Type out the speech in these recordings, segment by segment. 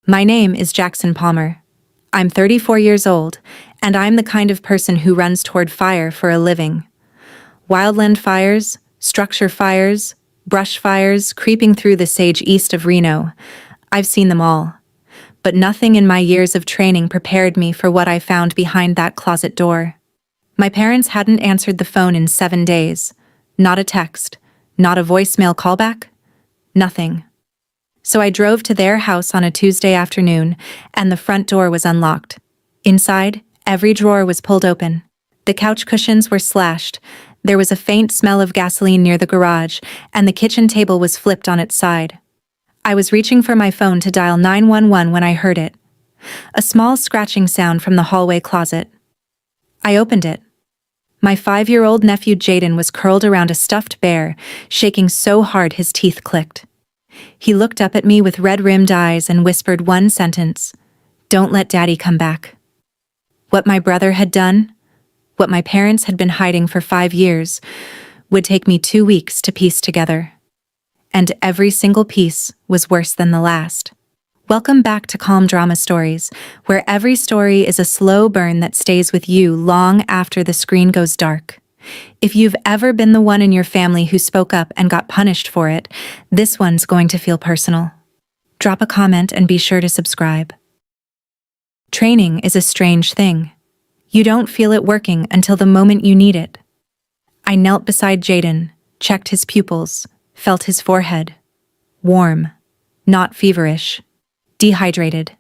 My name is Jackson Palmer. I'm 34 years old, and I'm the kind of person who runs toward fire for a living. Wildland fires, structure fires, brush fires creeping through the sage east of Reno. I've seen them all. But nothing in my years of training prepared me for what I found behind that closet door. My parents hadn't answered the phone in 7 days. Not a text, not a voicemail callback, nothing. So I drove to their house on a Tuesday afternoon, and the front door was unlocked. Inside, every drawer was pulled open. The couch cushions were slashed. There was a faint smell of gasoline near the garage, and the kitchen table was flipped on its side. I was reaching for my phone to dial 911 when I heard it. A small scratching sound from the hallway closet. I opened it. My 5-year-old nephew Jaden was curled around a stuffed bear, shaking so hard his teeth clicked. He looked up at me with red-rimmed eyes and whispered one sentence: "Don't let Daddy come back." What my brother had done, what my parents had been hiding for 5 years, would take me 2 weeks to piece together. And every single piece was worse than the last. Welcome back to Calm Drama Stories, where every story is a slow burn that stays with you long after the screen goes dark. If you've ever been the one in your family who spoke up and got punished for it, this one's going to feel personal. Drop a comment and be sure to subscribe. Training is a strange thing. You don't feel it working until the moment you need it. I knelt beside Jaden, checked his pupils, felt his forehead. Warm, not feverish. Dehydrated.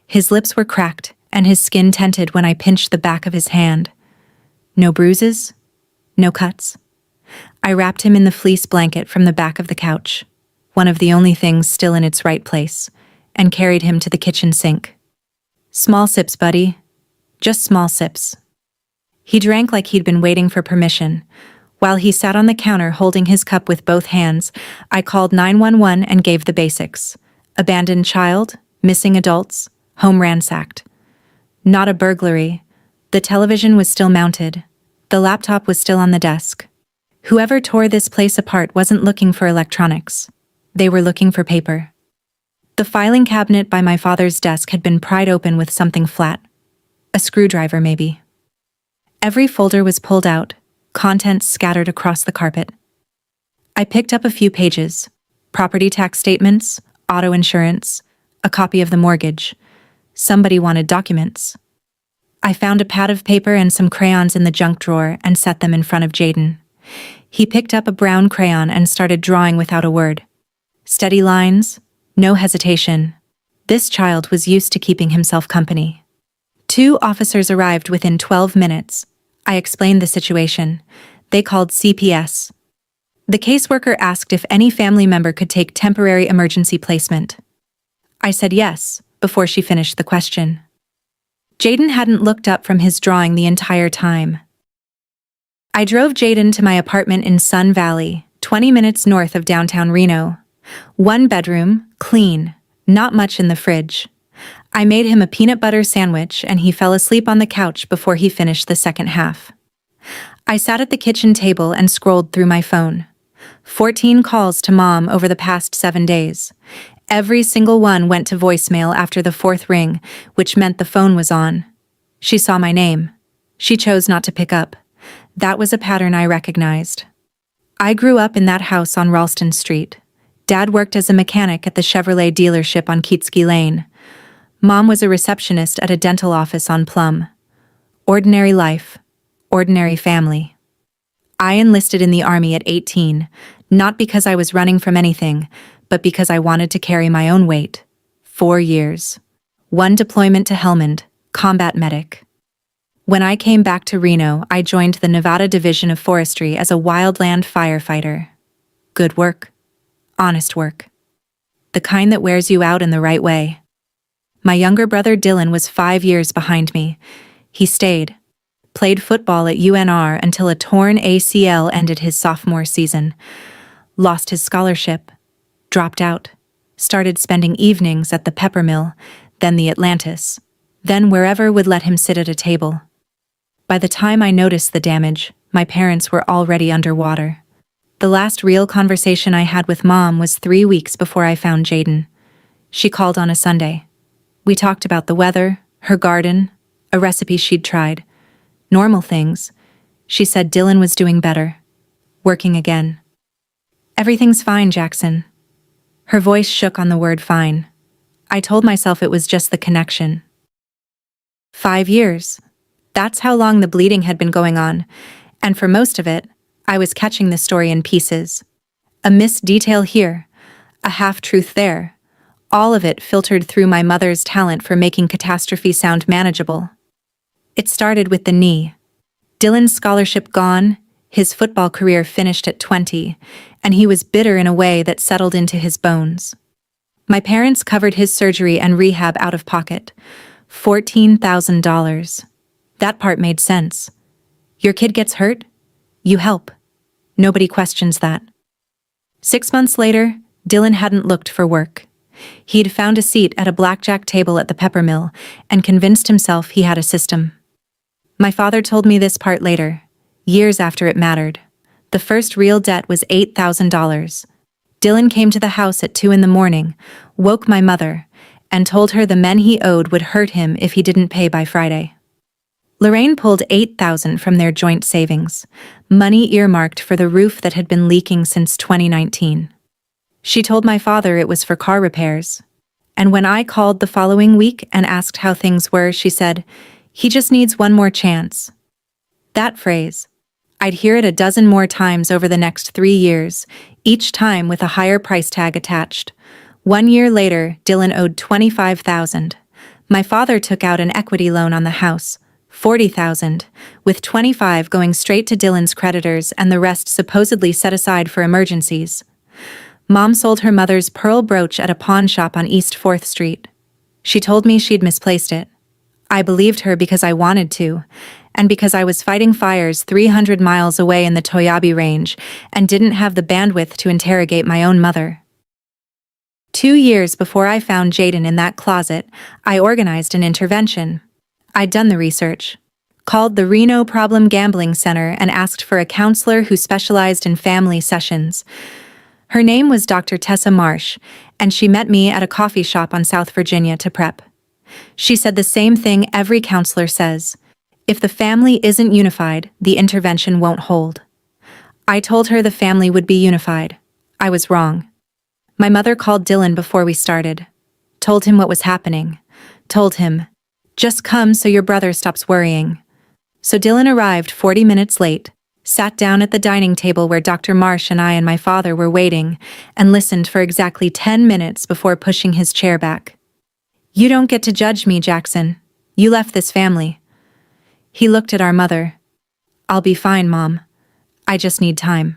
His lips were cracked, and his skin tented when I pinched the back of his hand. No bruises, no cuts. I wrapped him in the fleece blanket from the back of the couch, one of the only things still in its right place, and carried him to the kitchen sink. Small sips, buddy. Just small sips. He drank like he'd been waiting for permission. While he sat on the counter holding his cup with both hands, I called 911 and gave the basics. Abandoned child, missing adults, home ransacked. Not a burglary. The television was still mounted. The laptop was still on the desk. Whoever tore this place apart wasn't looking for electronics. They were looking for paper. The filing cabinet by my father's desk had been pried open with something flat. A screwdriver, maybe. Every folder was pulled out, contents scattered across the carpet. I picked up a few pages. Property tax statements, auto insurance, a copy of the mortgage. Somebody wanted documents. I found a pad of paper and some crayons in the junk drawer and set them in front of Jaden. He picked up a brown crayon and started drawing without a word. Steady lines, no hesitation. This child was used to keeping himself company. 2 officers arrived within 12 minutes. I explained the situation. They called CPS. The caseworker asked if any family member could take temporary emergency placement. I said yes, before she finished the question. Jaden hadn't looked up from his drawing the entire time. I drove Jaden to my apartment in Sun Valley, 20 minutes north of downtown Reno. 1 bedroom, clean, not much in the fridge. I made him a peanut butter sandwich and he fell asleep on the couch before he finished the second half. I sat at the kitchen table and scrolled through my phone. 14 calls to Mom over the past 7 days. Every single one went to voicemail after the 4th ring, which meant the phone was on. She saw my name. She chose not to pick up. That was a pattern I recognized. I grew up in that house on Ralston Street. Dad worked as a mechanic at the Chevrolet dealership on Keatskey Lane. Mom was a receptionist at a dental office on Plum. Ordinary life, ordinary family. I enlisted in the Army at 18, not because I was running from anything, but because I wanted to carry my own weight. 4 years. 1 deployment to Helmand, combat medic. When I came back to Reno, I joined the Nevada Division of Forestry as a wildland firefighter. Good work. Honest work. The kind that wears you out in the right way. My younger brother Dylan was 5 years behind me. He stayed. Played football at UNR until a torn ACL ended his sophomore season. Lost his scholarship. Dropped out. Started spending evenings at the Peppermill, then the Atlantis, then wherever would let him sit at a table. By the time I noticed the damage, my parents were already underwater. The last real conversation I had with Mom was 3 weeks before I found Jaden. She called on a Sunday, We talked about the weather, her garden, a recipe she'd tried. Normal things. She said Dylan was doing better. Working again. Everything's fine, Jackson. Her voice shook on the word fine. I told myself it was just the connection. 5 years. That's how long the bleeding had been going on, and for most of it, I was catching the story in pieces. A missed detail here, a half-truth there, all of it filtered through my mother's talent for making catastrophe sound manageable. It started with the knee. Dylan's scholarship gone, his football career finished at 20, and he was bitter in a way that settled into his bones. My parents covered his surgery and rehab out of pocket. $14,000. That part made sense. Your kid gets hurt? You help. Nobody questions that. 6 months later, Dylan hadn't looked for work. He'd found a seat at a blackjack table at the pepper mill and convinced himself he had a system. My father told me this part later, years after it mattered. The first real debt was $8,000. Dylan came to the house at 2 a.m, woke my mother, and told her the men he owed would hurt him if he didn't pay by Friday. Lorraine pulled $8,000 from their joint savings, money earmarked for the roof that had been leaking since 2019. She told my father it was for car repairs. And when I called the following week and asked how things were, she said, "He just needs one more chance." That phrase, I'd hear it a dozen more times over the next 3 years, each time with a higher price tag attached. 1 year later, Dylan owed $25,000. My father took out an equity loan on the house, $40,000, with $25,000 going straight to Dylan's creditors and the rest supposedly set aside for emergencies. Mom sold her mother's pearl brooch at a pawn shop on East 4th Street. She told me she'd misplaced it. I believed her because I wanted to, and because I was fighting fires 300 miles away in the Toyabe Range and didn't have the bandwidth to interrogate my own mother. 2 years before I found Jaden in that closet, I organized an intervention. I'd done the research, called the Reno Problem Gambling Center and asked for a counselor who specialized in family sessions. Her name was Dr. Tessa Marsh, and she met me at a coffee shop on South Virginia to prep. She said the same thing every counselor says. If the family isn't unified, the intervention won't hold. I told her the family would be unified. I was wrong. My mother called Dylan before we started, told him what was happening, told him, "Just come so your brother stops worrying." So Dylan arrived 40 minutes late, sat down at the dining table where Dr. Marsh and I and my father were waiting, and listened for exactly 10 minutes before pushing his chair back. "You don't get to judge me, Jackson. You left this family." He looked at our mother. "I'll be fine, Mom. I just need time."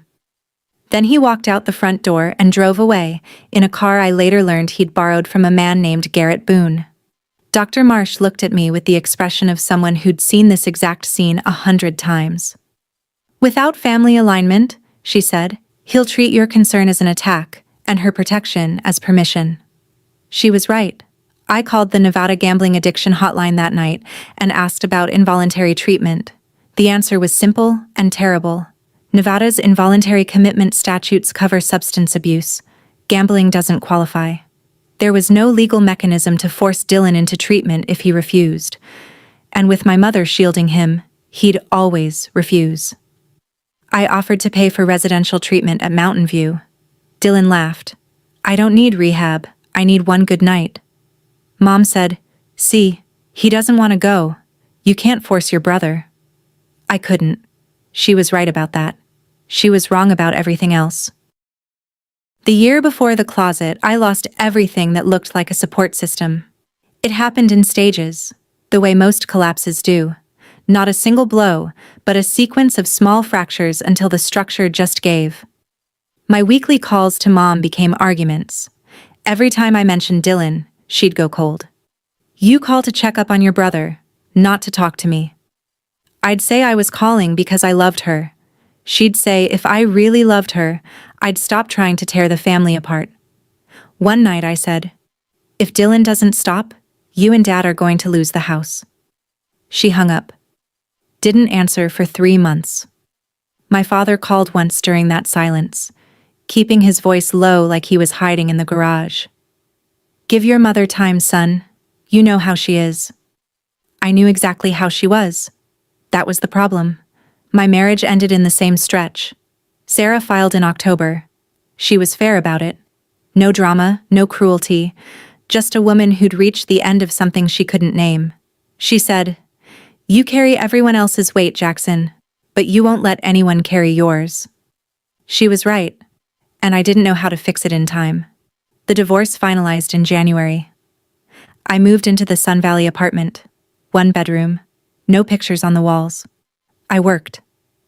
Then he walked out the front door and drove away, in a car I later learned he'd borrowed from a man named Garrett Boone. Dr. Marsh looked at me with the expression of someone who'd seen this exact scene 100 times. "Without family alignment," she said, "he'll treat your concern as an attack, and her protection as permission." She was right. I called the Nevada Gambling Addiction Hotline that night and asked about involuntary treatment. The answer was simple and terrible. Nevada's involuntary commitment statutes cover substance abuse. Gambling doesn't qualify. There was no legal mechanism to force Dylan into treatment if he refused. And with my mother shielding him, he'd always refuse. I offered to pay for residential treatment at Mountain View. Dylan laughed. "I don't need rehab. I need one good night." Mom said, "See, he doesn't want to go. You can't force your brother." I couldn't. She was right about that. She was wrong about everything else. The year before the closet, I lost everything that looked like a support system. It happened in stages, the way most collapses do. Not a single blow, but a sequence of small fractures until the structure just gave. My weekly calls to Mom became arguments. Every time I mentioned Dylan, she'd go cold. "You call to check up on your brother, not to talk to me." I'd say I was calling because I loved her. She'd say if I really loved her, I'd stop trying to tear the family apart. One night I said, "If Dylan doesn't stop, you and Dad are going to lose the house." She hung up. Didn't answer for 3 months. My father called once during that silence, keeping his voice low like he was hiding in the garage. "Give your mother time, son. You know how she is. I knew exactly how she was. That was the problem. My marriage ended in the same stretch. Sarah filed in October. She was fair about it. No drama, no cruelty, just a woman who'd reached the end of something she couldn't name. She said, "You carry everyone else's weight, Jackson, but you won't let anyone carry yours." She was right, and I didn't know how to fix it in time. The divorce finalized in January. I moved into the Sun Valley apartment. 1 bedroom, no pictures on the walls. I worked.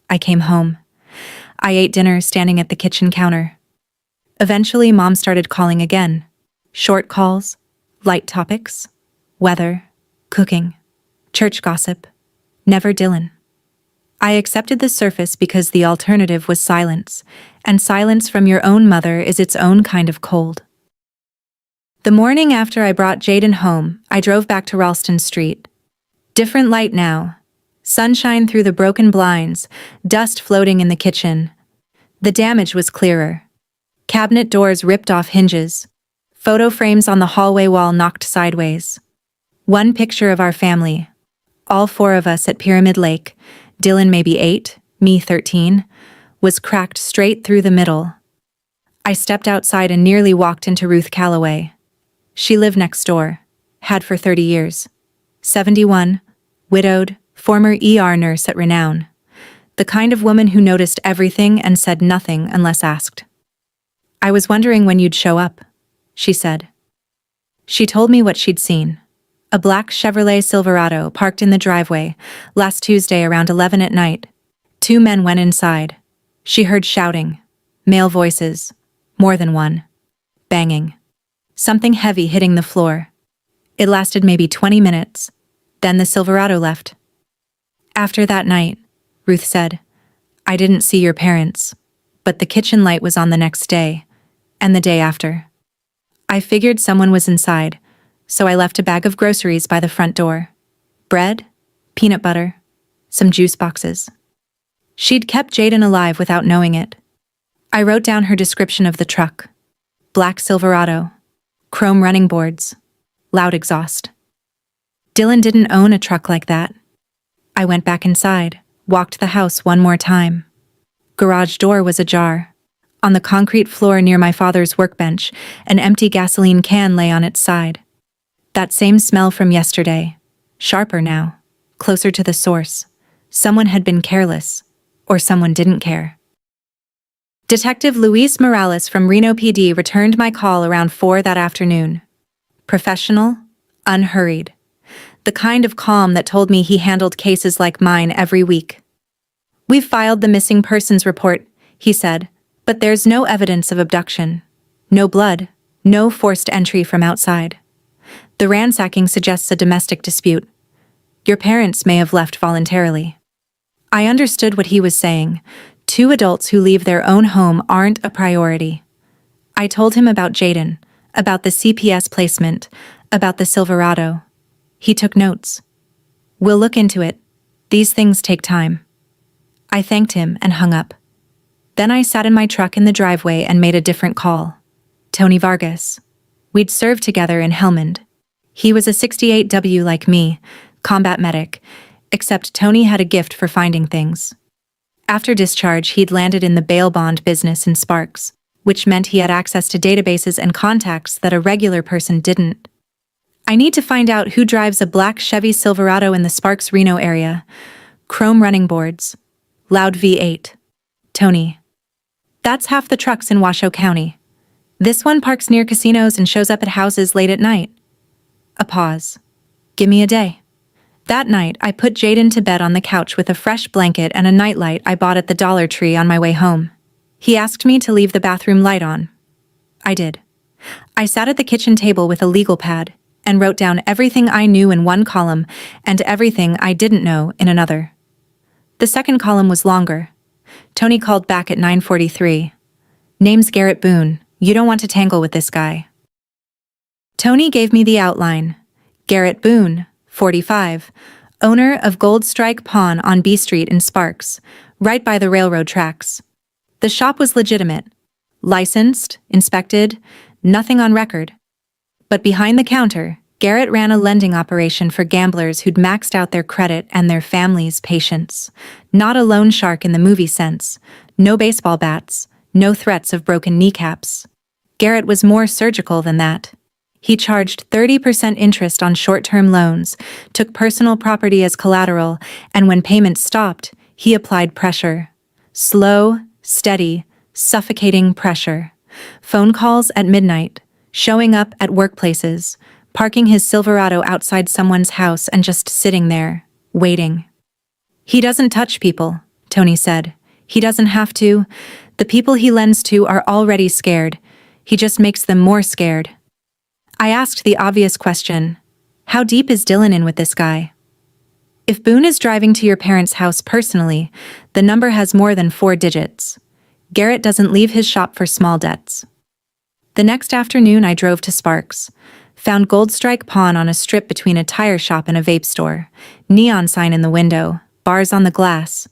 I came home. I ate dinner standing at the kitchen counter. Eventually, Mom started calling again. Short calls, light topics, weather, cooking, church gossip. Never Dylan. I accepted the surface because the alternative was silence, and silence from your own mother is its own kind of cold. The morning after I brought Jaden home, I drove back to Ralston Street. Different light now. Sunshine through the broken blinds, dust floating in the kitchen. The damage was clearer. Cabinet doors ripped off hinges. Photo frames on the hallway wall knocked sideways. One picture of our family. All 4 of us at Pyramid Lake, Dylan maybe 8, me 13, was cracked straight through the middle. I stepped outside and nearly walked into Ruth Calloway. She lived next door, had for 30 years. 71, widowed, former ER nurse at Renown. The kind of woman who noticed everything and said nothing unless asked. "I was wondering when you'd show up," she said. She told me what she'd seen. A black Chevrolet Silverado parked in the driveway last Tuesday around 11 at night. 2 men went inside. She heard shouting, male voices, more than one. Banging. Something heavy hitting the floor. It lasted maybe 20 minutes. Then the Silverado left. After that night, Ruth said, I didn't see your parents, but the kitchen light was on the next day, and the day after. I figured someone was inside, so I left a bag of groceries by the front door. Bread, peanut butter, some juice boxes. She'd kept Jaden alive without knowing it. I wrote down her description of the truck. Black Silverado, chrome running boards, loud exhaust. Dylan didn't own a truck like that. I went back inside, walked the house one more time. Garage door was ajar. On the concrete floor near my father's workbench, an empty gasoline can lay on its side. That same smell from yesterday, sharper now, closer to the source. Someone had been careless, or someone didn't care. Detective Luis Morales from Reno PD returned my call around 4 that afternoon. Professional, unhurried. The kind of calm that told me he handled cases like mine every week. We've filed the missing persons report, he said, but there's no evidence of abduction. No blood, no forced entry from outside. The ransacking suggests a domestic dispute. Your parents may have left voluntarily. I understood what he was saying. 2 adults who leave their own home aren't a priority. I told him about Jaden, about the CPS placement, about the Silverado. He took notes. We'll look into it. These things take time. I thanked him and hung up. Then I sat in my truck in the driveway and made a different call. Tony Vargas. We'd served together in Helmand. He was a 68W like me, combat medic, except Tony had a gift for finding things. After discharge, he'd landed in the bail bond business in Sparks, which meant he had access to databases and contacts that a regular person didn't. I need to find out who drives a black Chevy Silverado in the Sparks Reno area. Chrome running boards. Loud V8. Tony. That's half the trucks in Washoe County. This one parks near casinos and shows up at houses late at night. A pause. Give me a day. That night, I put Jaden to bed on the couch with a fresh blanket and a nightlight I bought at the Dollar Tree on my way home. He asked me to leave the bathroom light on. I did. I sat at the kitchen table with a legal pad and wrote down everything I knew in one column and everything I didn't know in another. The second column was longer. Tony called back at 9:43. Name's Garrett Boone. You don't want to tangle with this guy. Tony gave me the outline. Garrett Boone, 45, owner of Gold Strike Pawn on B Street in Sparks, right by the railroad tracks. The shop was legitimate. Licensed, inspected, nothing on record. But behind the counter, Garrett ran a lending operation for gamblers who'd maxed out their credit and their family's patience. Not a loan shark in the movie sense. No baseball bats. No threats of broken kneecaps. Garrett was more surgical than that. He charged 30% interest on short-term loans, took personal property as collateral, and when payments stopped, he applied pressure. Slow, steady, suffocating pressure. Phone calls at midnight, showing up at workplaces, parking his Silverado outside someone's house and just sitting there, waiting. He doesn't touch people, Tony said. He doesn't have to. The people he lends to are already scared. He just makes them more scared. I asked the obvious question. How deep is Dylan in with this guy? If Boone is driving to your parents' house personally, the number has more than 4 digits. Garrett doesn't leave his shop for small debts. The next afternoon I drove to Sparks. Found Gold Strike Pawn on a strip between a tire shop and a vape store. Neon sign in the window, bars on the glass.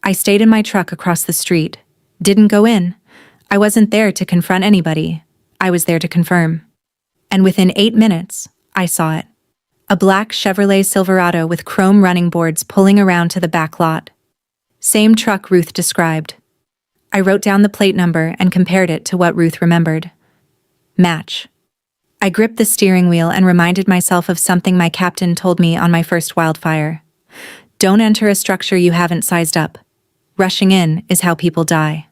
I stayed in my truck across the street. Didn't go in. I wasn't there to confront anybody. I was there to confirm. And within 8 minutes, I saw it. A black Chevrolet Silverado with chrome running boards pulling around to the back lot. Same truck Ruth described. I wrote down the plate number and compared it to what Ruth remembered. Match. I gripped the steering wheel and reminded myself of something my captain told me on my first wildfire. Don't enter a structure you haven't sized up. Rushing in is how people die.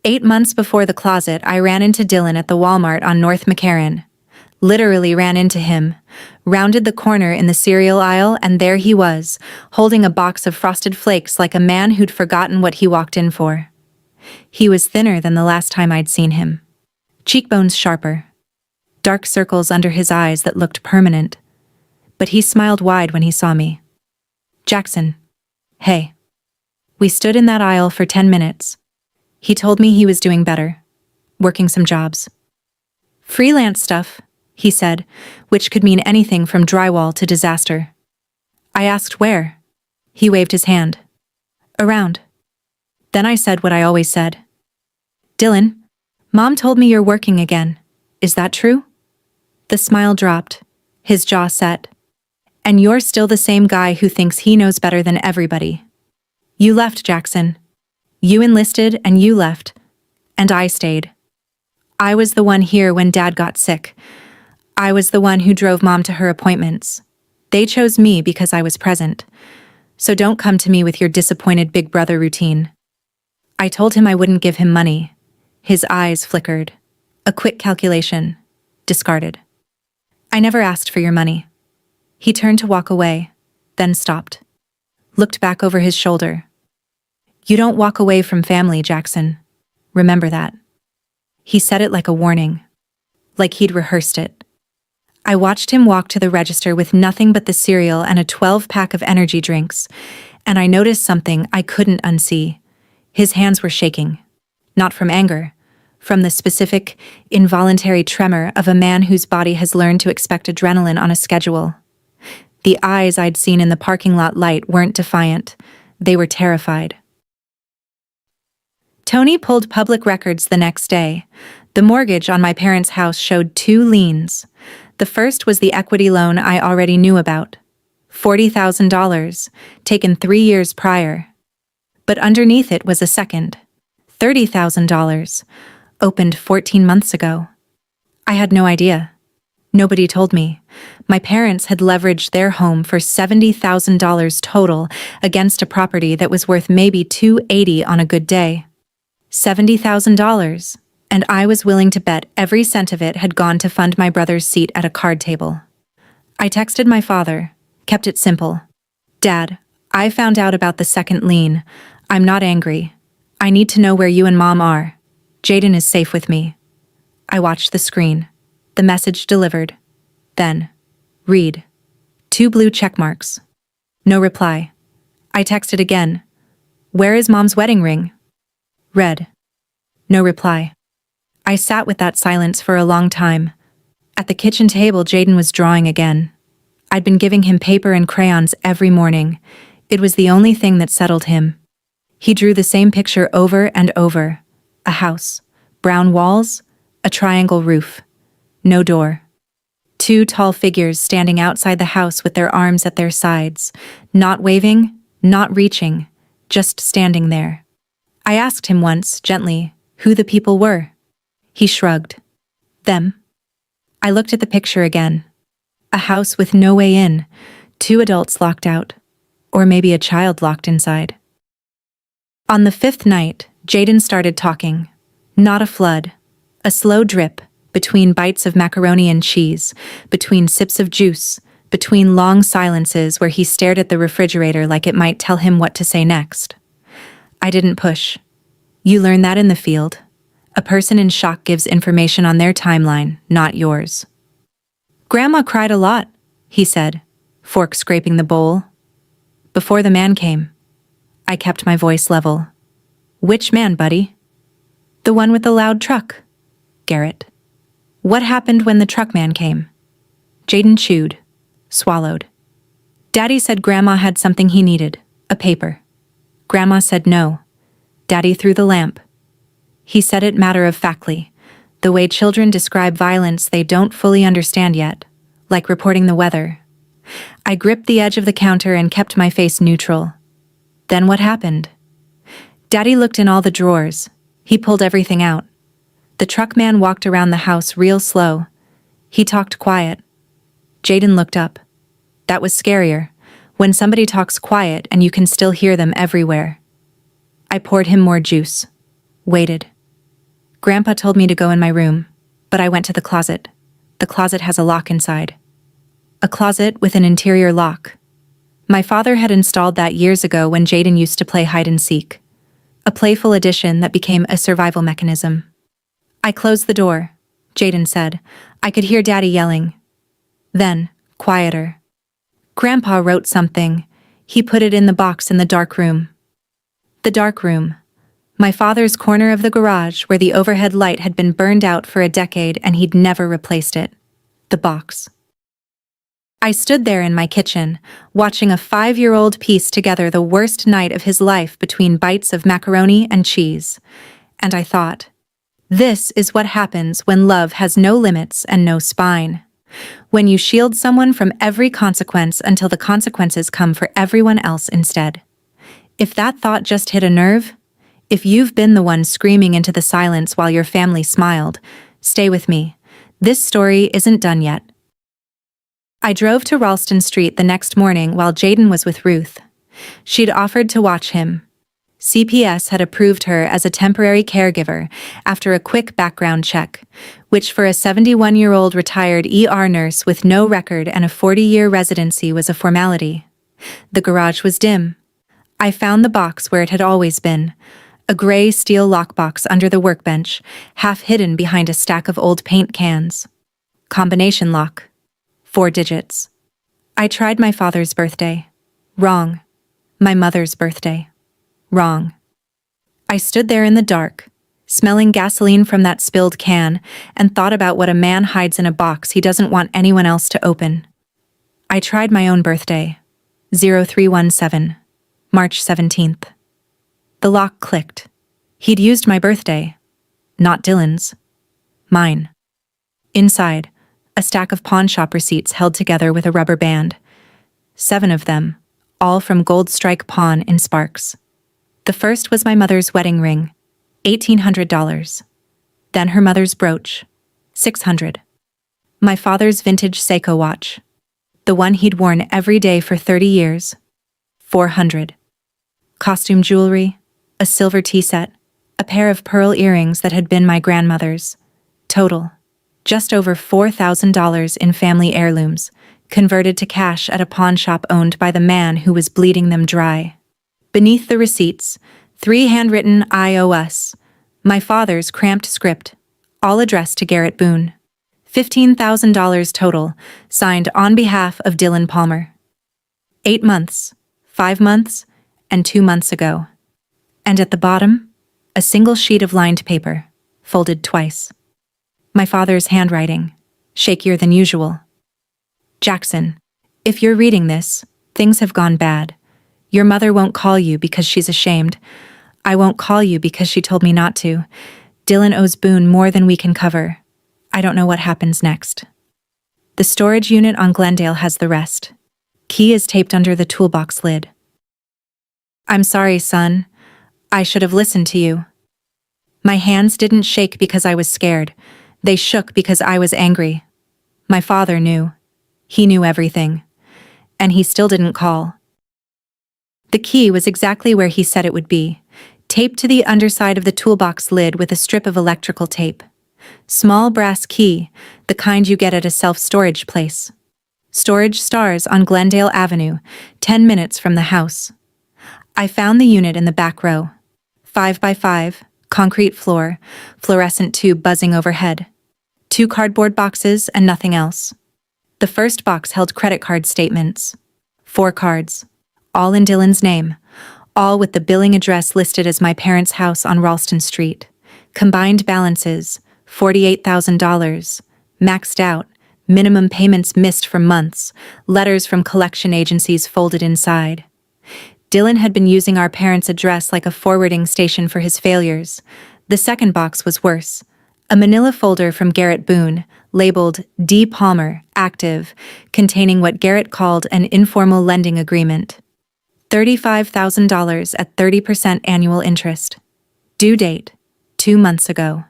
8 months before the closet, I ran into Dylan at the Walmart on North McCarran. Literally ran into him, rounded the corner in the cereal aisle, and there he was, holding a box of Frosted Flakes like a man who'd forgotten what he walked in for. He was thinner than the last time I'd seen him. Cheekbones sharper. Dark circles under his eyes that looked permanent. But he smiled wide when he saw me. Jackson. Hey. We stood in that aisle for 10 minutes. He told me he was doing better. Working some jobs. Freelance stuff, he said, which could mean anything from drywall to disaster. I asked where. He waved his hand. Around. Then I said what I always said. Dylan, Mom told me you're working again. Is that true? The smile dropped. His jaw set. And you're still the same guy who thinks he knows better than everybody. You left, Jackson. You enlisted and you left. And I stayed. I was the one here when Dad got sick. I was the one who drove Mom to her appointments. They chose me because I was present. So don't come to me with your disappointed big brother routine. I told him I wouldn't give him money. His eyes flickered. A quick calculation. Discarded. I never asked for your money. He turned to walk away, then stopped. Looked back over his shoulder. You don't walk away from family, Jackson. Remember that. He said it like a warning. Like he'd rehearsed it. I watched him walk to the register with nothing but the cereal and a 12-pack of energy drinks, and I noticed something I couldn't unsee. His hands were shaking. Not from anger. From the specific, involuntary tremor of a man whose body has learned to expect adrenaline on a schedule. The eyes I'd seen in the parking lot light weren't defiant. They were terrified. Tony pulled public records the next day. The mortgage on my parents' house showed 2 liens. The first was the equity loan I already knew about. $40,000, taken 3 years prior. But underneath it was a second. $30,000, opened 14 months ago. I had no idea. Nobody told me. My parents had leveraged their home for $70,000 total against a property that was worth maybe $280,000 on a good day. $70,000, and I was willing to bet every cent of it had gone to fund my brother's seat at a card table. I texted my father, kept it simple. Dad, I found out about the second lien. I'm not angry. I need to know where you and Mom are. Jaden is safe with me. I watched the screen. The message delivered. Then, read. 2 blue check marks. No reply. I texted again. Where is Mom's wedding ring? Read. No reply. I sat with that silence for a long time. At the kitchen table, Jaden was drawing again. I'd been giving him paper and crayons every morning. It was the only thing that settled him. He drew the same picture over and over. A house, brown walls, a triangle roof. No door. Two tall figures standing outside the house with their arms at their sides, not waving, not reaching, just standing there. I asked him once, gently, who the people were. He shrugged. Them. I looked at the picture again. A house with no way in, two adults locked out, or maybe a child locked inside. On the fifth night, Jaden started talking. Not a flood, a slow drip, between bites of macaroni and cheese, between sips of juice, between long silences where he stared at the refrigerator like it might tell him what to say next. I didn't push. You learn that in the field. A person in shock gives information on their timeline, not yours. Grandma cried a lot, he said, fork scraping the bowl. Before the man came. I kept my voice level. Which man, buddy? The one with the loud truck. Garrett. What happened when the truck man came? Jaden chewed, swallowed. Daddy said Grandma had something he needed, a paper. Grandma said no. Daddy threw the lamp. He said it matter-of-factly, the way children describe violence they don't fully understand yet, like reporting the weather. I gripped the edge of the counter and kept my face neutral. Then what happened? Daddy looked in all the drawers. He pulled everything out. The truck man walked around the house real slow. He talked quiet. Jaden looked up. That was scarier, when somebody talks quiet and you can still hear them everywhere. I poured him more juice. Waited. Grandpa told me to go in my room, but I went to the closet. The closet has a lock inside. A closet with an interior lock. My father had installed that years ago when Jaden used to play hide and seek. A playful addition that became a survival mechanism. I closed the door, Jaden said. I could hear Daddy yelling. Then, quieter. Grandpa wrote something. He put it in the box in the dark room. The dark room. My father's corner of the garage where the overhead light had been burned out for a decade and he'd never replaced it. The box. I stood there in my kitchen, watching a 5-year-old piece together the worst night of his life between bites of macaroni and cheese. And I thought, this is what happens when love has no limits and no spine. When you shield someone from every consequence until the consequences come for everyone else instead. If that thought just hit a nerve, if you've been the one screaming into the silence while your family smiled, stay with me. This story isn't done yet. I drove to Ralston Street the next morning while Jaden was with Ruth. She'd offered to watch him. CPS had approved her as a temporary caregiver after a quick background check, which for a 71-year-old retired ER nurse with no record and a 40-year residency was a formality. The garage was dim. I found the box where it had always been, a gray steel lockbox under the workbench, half hidden behind a stack of old paint cans. Combination lock. 4 digits. I tried my father's birthday. Wrong. My mother's birthday. Wrong. I stood there in the dark, smelling gasoline from that spilled can, and thought about what a man hides in a box he doesn't want anyone else to open. I tried my own birthday. 0317. March 17th. The lock clicked. He'd used my birthday. Not Dylan's. Mine. Inside, a stack of pawn shop receipts held together with a rubber band. 7 of them, all from Gold Strike Pawn in Sparks. The first was my mother's wedding ring, $1,800. Then her mother's brooch, $600. My father's vintage Seiko watch, the one he'd worn every day for 30 years, $400. Costume jewelry, a silver tea set, a pair of pearl earrings that had been my grandmother's. Total, just over $4,000 in family heirlooms, converted to cash at a pawn shop owned by the man who was bleeding them dry. Beneath the receipts, 3 handwritten IOS, my father's cramped script, all addressed to Garrett Boone. $15,000 total, signed on behalf of Dylan Palmer. 8 months, 5 months, and 2 months ago. And at the bottom, a single sheet of lined paper, folded twice. My father's handwriting, shakier than usual. Jackson, if you're reading this, things have gone bad. Your mother won't call you because she's ashamed. I won't call you because she told me not to. Dylan owes Boone more than we can cover. I don't know what happens next. The storage unit on Glendale has the rest. Key is taped under the toolbox lid. I'm sorry, son. I should have listened to you. My hands didn't shake because I was scared. They shook because I was angry. My father knew. He knew everything. And he still didn't call. The key was exactly where he said it would be, taped to the underside of the toolbox lid with a strip of electrical tape. Small brass key, the kind you get at a self-storage place. Storage Stars on Glendale Avenue, 10 minutes from the house. I found the unit in the back row. 5x5, concrete floor, fluorescent tube buzzing overhead. 2 cardboard boxes and nothing else. The first box held credit card statements. 4 cards. All in Dylan's name. All with the billing address listed as my parents' house on Ralston Street. Combined balances, $48,000. Maxed out. Minimum payments missed for months. Letters from collection agencies folded inside. Dylan had been using our parents' address like a forwarding station for his failures. The second box was worse. A manila folder from Garrett Boone, labeled D. Palmer, active, containing what Garrett called an informal lending agreement. $35,000 at 30% annual interest. Due date, 2 months ago.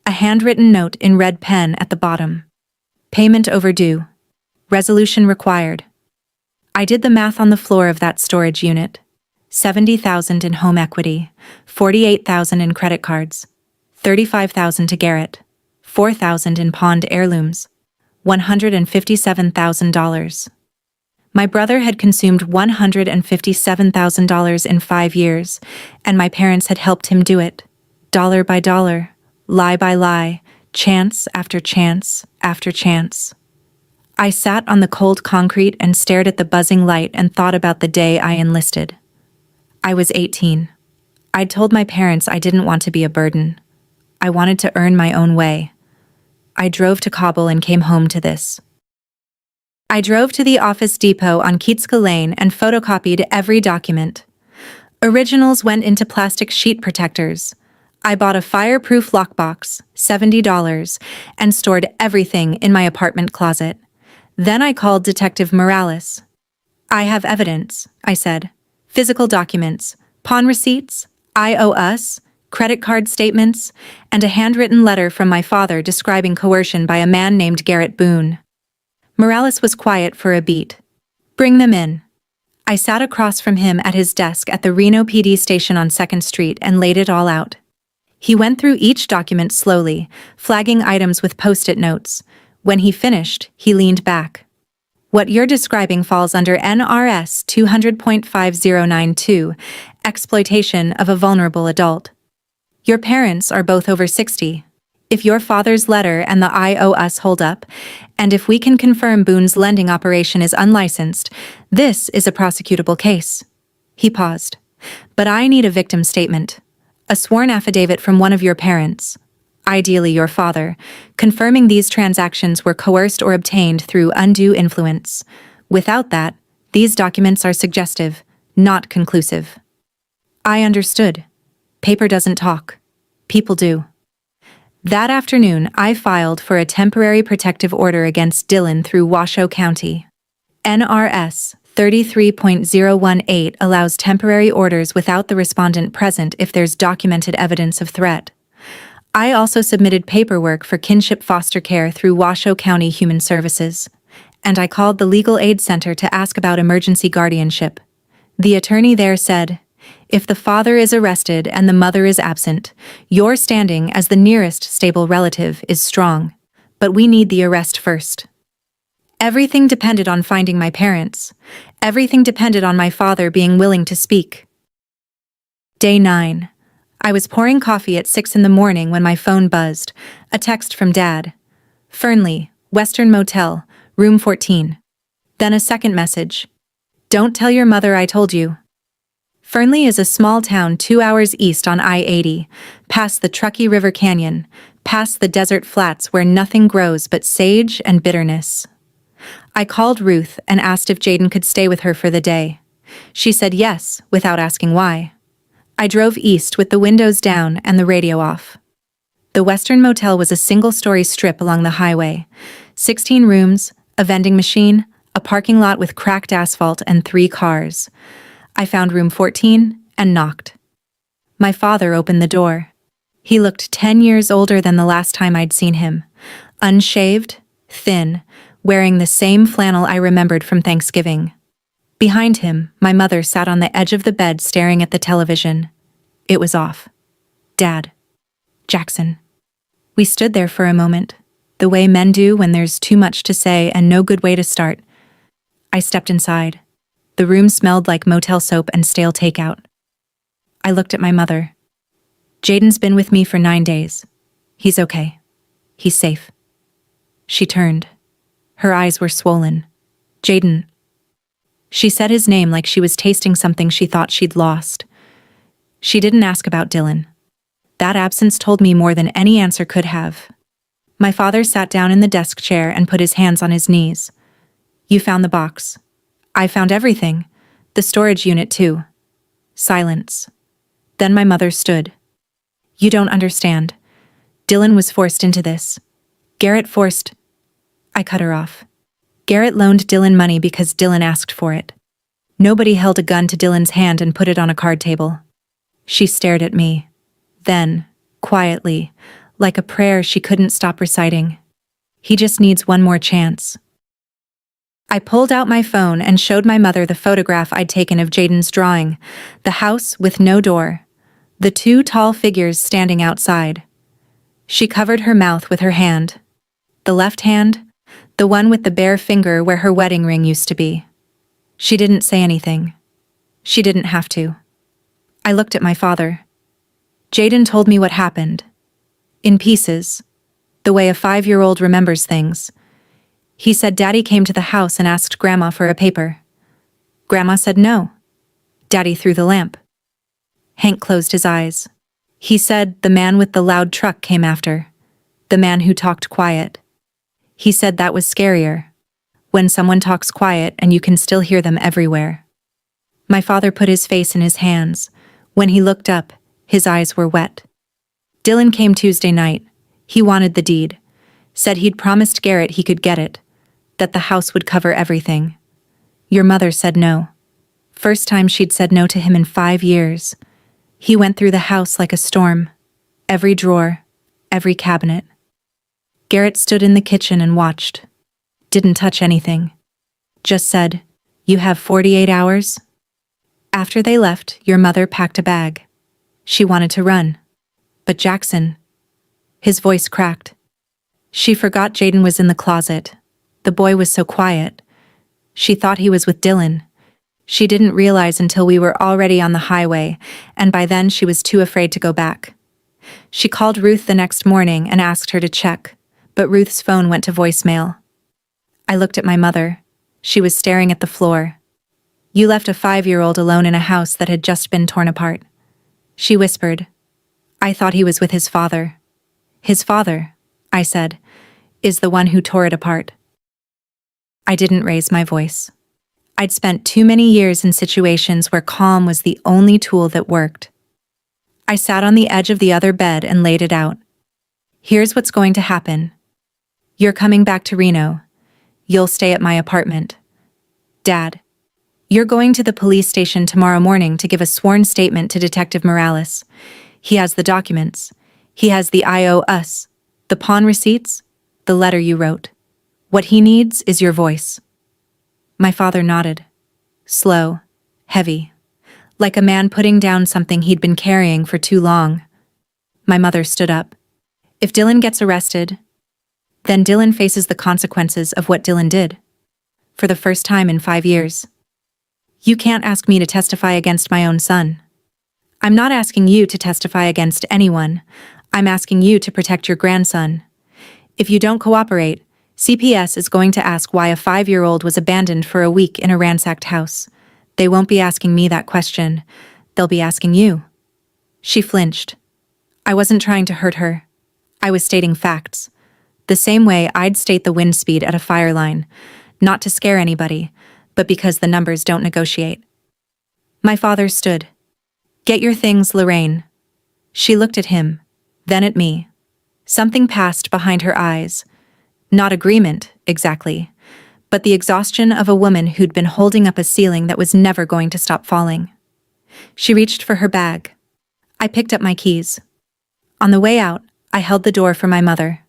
A handwritten note in red pen at the bottom. Payment overdue. Resolution required. I did the math on the floor of that storage unit. $70,000 in home equity, $48,000 in credit cards, $35,000 to Garrett, $4,000 in pawned heirlooms, $157,000. My brother had consumed $157,000 in 5 years, and my parents had helped him do it. Dollar by dollar, lie by lie, chance after chance after chance. I sat on the cold concrete and stared at the buzzing light and thought about the day I enlisted. I was 18. I'd told my parents I didn't want to be a burden. I wanted to earn my own way. I drove to Kabul and came home to this. I drove to the office depot on Keatska Lane and photocopied every document. Originals went into plastic sheet protectors. I bought a fireproof lockbox, $70, and stored everything in my apartment closet. Then I called Detective Morales. I have evidence, I said. Physical documents, pawn receipts, IOUs, credit card statements, and a handwritten letter from my father describing coercion by a man named Garrett Boone. Morales was quiet for a beat. Bring them in. I sat across from him at his desk at the Reno PD station on 2nd Street and laid it all out. He went through each document slowly, flagging items with post-it notes. When he finished, he leaned back. What you're describing falls under NRS 200.5092, exploitation of a vulnerable adult. Your parents are both over 60. If your father's letter and the IOUs hold up, and if we can confirm Boone's lending operation is unlicensed, this is a prosecutable case. He paused. But I need a victim statement. A sworn affidavit from one of your parents, ideally your father, confirming these transactions were coerced or obtained through undue influence. Without that, these documents are suggestive, not conclusive. I understood. Paper doesn't talk. People do. That afternoon, I filed for a temporary protective order against Dylan through Washoe County. NRS 33.018 allows temporary orders without the respondent present if there's documented evidence of threat. I also submitted paperwork for kinship foster care through Washoe County Human Services, and I called the Legal Aid Center to ask about emergency guardianship. The attorney there said, if the father is arrested and the mother is absent, your standing as the nearest stable relative is strong, but we need the arrest first. Everything depended on finding my parents. Everything depended on my father being willing to speak. Day 9. I was pouring coffee at 6 in the morning when my phone buzzed. A text from Dad. Fernley, Western Motel, room 14. Then a second message. Don't tell your mother I told you. Fernley is a small town 2 hours east on I-80, past the Truckee River Canyon, past the desert flats where nothing grows but sage and bitterness. I called Ruth and asked if Jaden could stay with her for the day. She said yes, without asking why. I drove east with the windows down and the radio off. The Western Motel was a single-story strip along the highway. 16 rooms, A vending machine, a parking lot with cracked asphalt and 3 cars. I found room 14 and knocked. My father opened the door. He looked 10 years older than the last time I'd seen him. Unshaved, thin, wearing the same flannel I remembered from Thanksgiving. Behind him, my mother sat on the edge of the bed staring at the television. It was off. Dad. Jackson. We stood there for a moment, the way men do when there's too much to say and no good way to start. I stepped inside. The room smelled like motel soap and stale takeout. I looked at my mother. Jaden's been with me for 9 days. He's okay. He's safe. She turned. Her eyes were swollen. Jaden. She said his name like she was tasting something she thought she'd lost. She didn't ask about Dylan. That absence told me more than any answer could have. My father sat down in the desk chair and put his hands on his knees. You found the box. I found everything. The storage unit too. Silence. Then my mother stood. You don't understand. Dylan was forced into this. Garrett forced... I cut her off. Garrett loaned Dylan money because Dylan asked for it. Nobody held a gun to Dylan's hand and put it on a card table. She stared at me. Then, quietly, like a prayer she couldn't stop reciting. He just needs one more chance. I pulled out my phone and showed my mother the photograph I'd taken of Jaden's drawing, the house with no door, the 2 tall figures standing outside. She covered her mouth with her hand. The left hand, the one with the bare finger where her wedding ring used to be. She didn't say anything. She didn't have to. I looked at my father. Jaden told me what happened. In pieces. The way a 5-year-old remembers things. He said Daddy came to the house and asked Grandma for a paper. Grandma said no. Daddy threw the lamp. Hank closed his eyes. He said the man with the loud truck came after. The man who talked quiet. He said that was scarier. When someone talks quiet and you can still hear them everywhere. My father put his face in his hands. When he looked up, his eyes were wet. Dylan came Tuesday night. He wanted the deed. Said he'd promised Garrett he could get it. That the house would cover everything. Your mother said no. First time she'd said no to him in 5 years. He went through the house like a storm. Every drawer, every cabinet. Garrett stood in the kitchen and watched. Didn't touch anything. Just said, "You have 48 hours?" After they left, your mother packed a bag. She wanted to run. But Jackson... His voice cracked. She forgot Jaden was in the closet. The boy was so quiet. She thought he was with Dylan. She didn't realize until we were already on the highway, and by then she was too afraid to go back. She called Ruth the next morning and asked her to check, but Ruth's phone went to voicemail. I looked at my mother. She was staring at the floor. You left a 5-year-old alone in a house that had just been torn apart. She whispered. I thought he was with his father. His father, I said, is the one who tore it apart. I didn't raise my voice. I'd spent too many years in situations where calm was the only tool that worked. I sat on the edge of the other bed and laid it out. Here's what's going to happen. You're coming back to Reno. You'll stay at my apartment. Dad, you're going to the police station tomorrow morning to give a sworn statement to Detective Morales. He has the documents. He has the IOUs, the pawn receipts, the letter you wrote. What he needs is your voice. My father nodded. Slow, heavy, like a man putting down something he'd been carrying for too long. My mother stood up. If Dylan gets arrested, then Dylan faces the consequences of what Dylan did. For the first time in 5 years. You can't ask me to testify against my own son. I'm not asking you to testify against anyone. I'm asking you to protect your grandson. If you don't cooperate, CPS is going to ask why a 5-year-old was abandoned for a week in a ransacked house. They won't be asking me that question. They'll be asking you. She flinched. I wasn't trying to hurt her. I was stating facts. The same way I'd state the wind speed at a fire line, not to scare anybody, but because the numbers don't negotiate. My father stood. Get your things, Lorraine. She looked at him, then at me. Something passed behind her eyes. Not agreement, exactly, but the exhaustion of a woman who'd been holding up a ceiling that was never going to stop falling. She reached for her bag. I picked up my keys. On the way out, I held the door for my mother.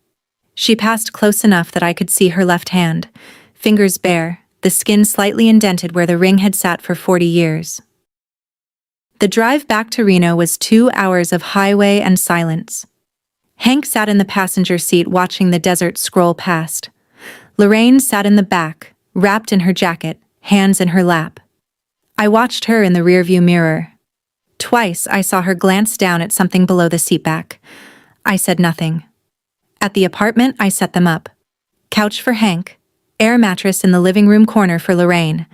She passed close enough that I could see her left hand, fingers bare, the skin slightly indented where the ring had sat for 40 years. The drive back to Reno was 2 hours of highway and silence. Hank sat in the passenger seat watching the desert scroll past. Lorraine sat in the back, wrapped in her jacket, hands in her lap. I watched her in the rearview mirror. Twice I saw her glance down at something below the seatback. I said nothing. At the apartment, I set them up. Couch for Hank, air mattress in the living room corner for Lorraine,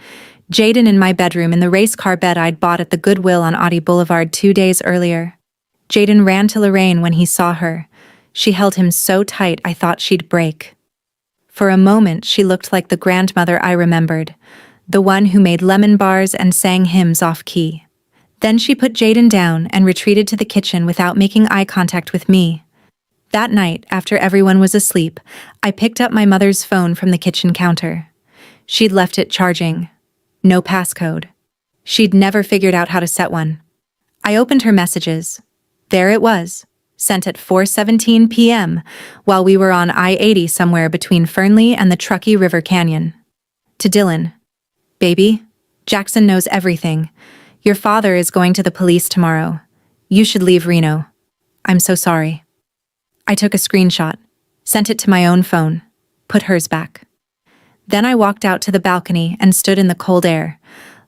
Jaden in my bedroom in the race car bed I'd bought at the Goodwill on Audi Boulevard 2 days earlier. Jaden ran to Lorraine when he saw her. She held him so tight I thought she'd break. For a moment she looked like the grandmother I remembered, the one who made lemon bars and sang hymns off-key. Then she put Jaden down and retreated to the kitchen without making eye contact with me. That night, after everyone was asleep, I picked up my mother's phone from the kitchen counter. She'd left it charging. No passcode. She'd never figured out how to set one. I opened her messages. There it was, sent at 4:17 p.m., while we were on I-80 somewhere between Fernley and the Truckee River Canyon. To Dylan. Baby, Jackson knows everything. Your father is going to the police tomorrow. You should leave Reno. I'm so sorry. I took a screenshot, sent it to my own phone, put hers back. Then I walked out to the balcony and stood in the cold air,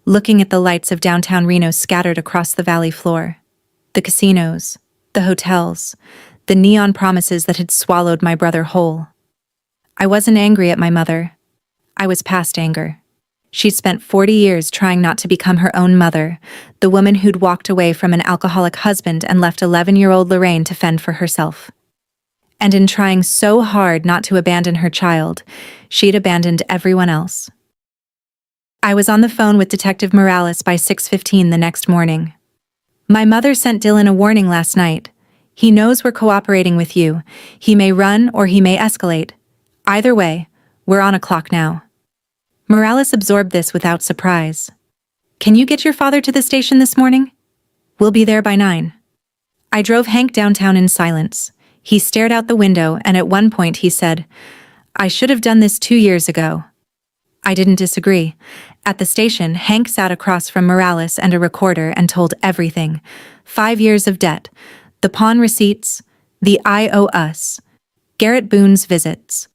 looking at the lights of downtown Reno scattered across the valley floor. The casinos, the hotels, the neon promises that had swallowed my brother whole. I wasn't angry at my mother. I was past anger. She'd spent 40 years trying not to become her own mother, the woman who'd walked away from an alcoholic husband and left 11-year-old Lorraine to fend for herself. And in trying so hard not to abandon her child, she'd abandoned everyone else. I was on the phone with Detective Morales by 6:15 the next morning. My mother sent Dylan a warning last night. He knows we're cooperating with you. He may run or he may escalate. Either way, we're on a clock now. Morales absorbed this without surprise. Can you get your father to the station this morning? We'll be there by 9. I drove Hank downtown in silence. He stared out the window and at one point he said, I should have done this 2 years ago. I didn't disagree. At the station, Hank sat across from Morales and a recorder and told everything. 5 years of debt, the pawn receipts, the I owe us, Garrett Boone's visits.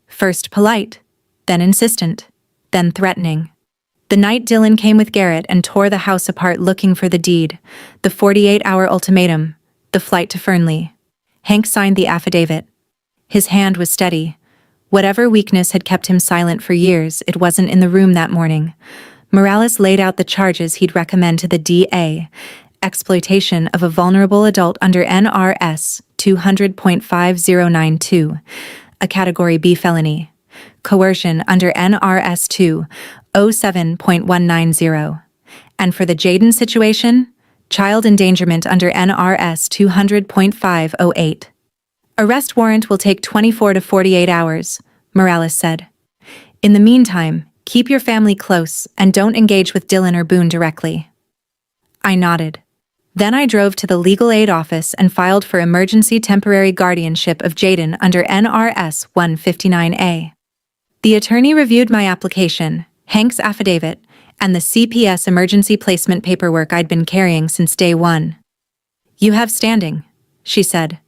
First polite, then insistent, then threatening. The night Dylan came with Garrett and tore the house apart looking for the deed, the 48-hour ultimatum, the flight to Fernley. Hank signed the affidavit. His hand was steady. Whatever weakness had kept him silent for years, it wasn't in the room that morning. Morales laid out the charges he'd recommend to the DA. Exploitation of a vulnerable adult under NRS 200.5092, a Category B felony. Coercion under NRS 207.190. And for the Jaden situation, child endangerment under NRS 200.508. Arrest warrant will take 24 to 48 hours, Morales said. In the meantime, keep your family close and don't engage with Dylan or Boone directly. I nodded. Then I drove to the legal aid office and filed for emergency temporary guardianship of Jaden under NRS 159A. The attorney reviewed my application, Hank's affidavit, and the CPS emergency placement paperwork I'd been carrying since day one. You have standing, she said.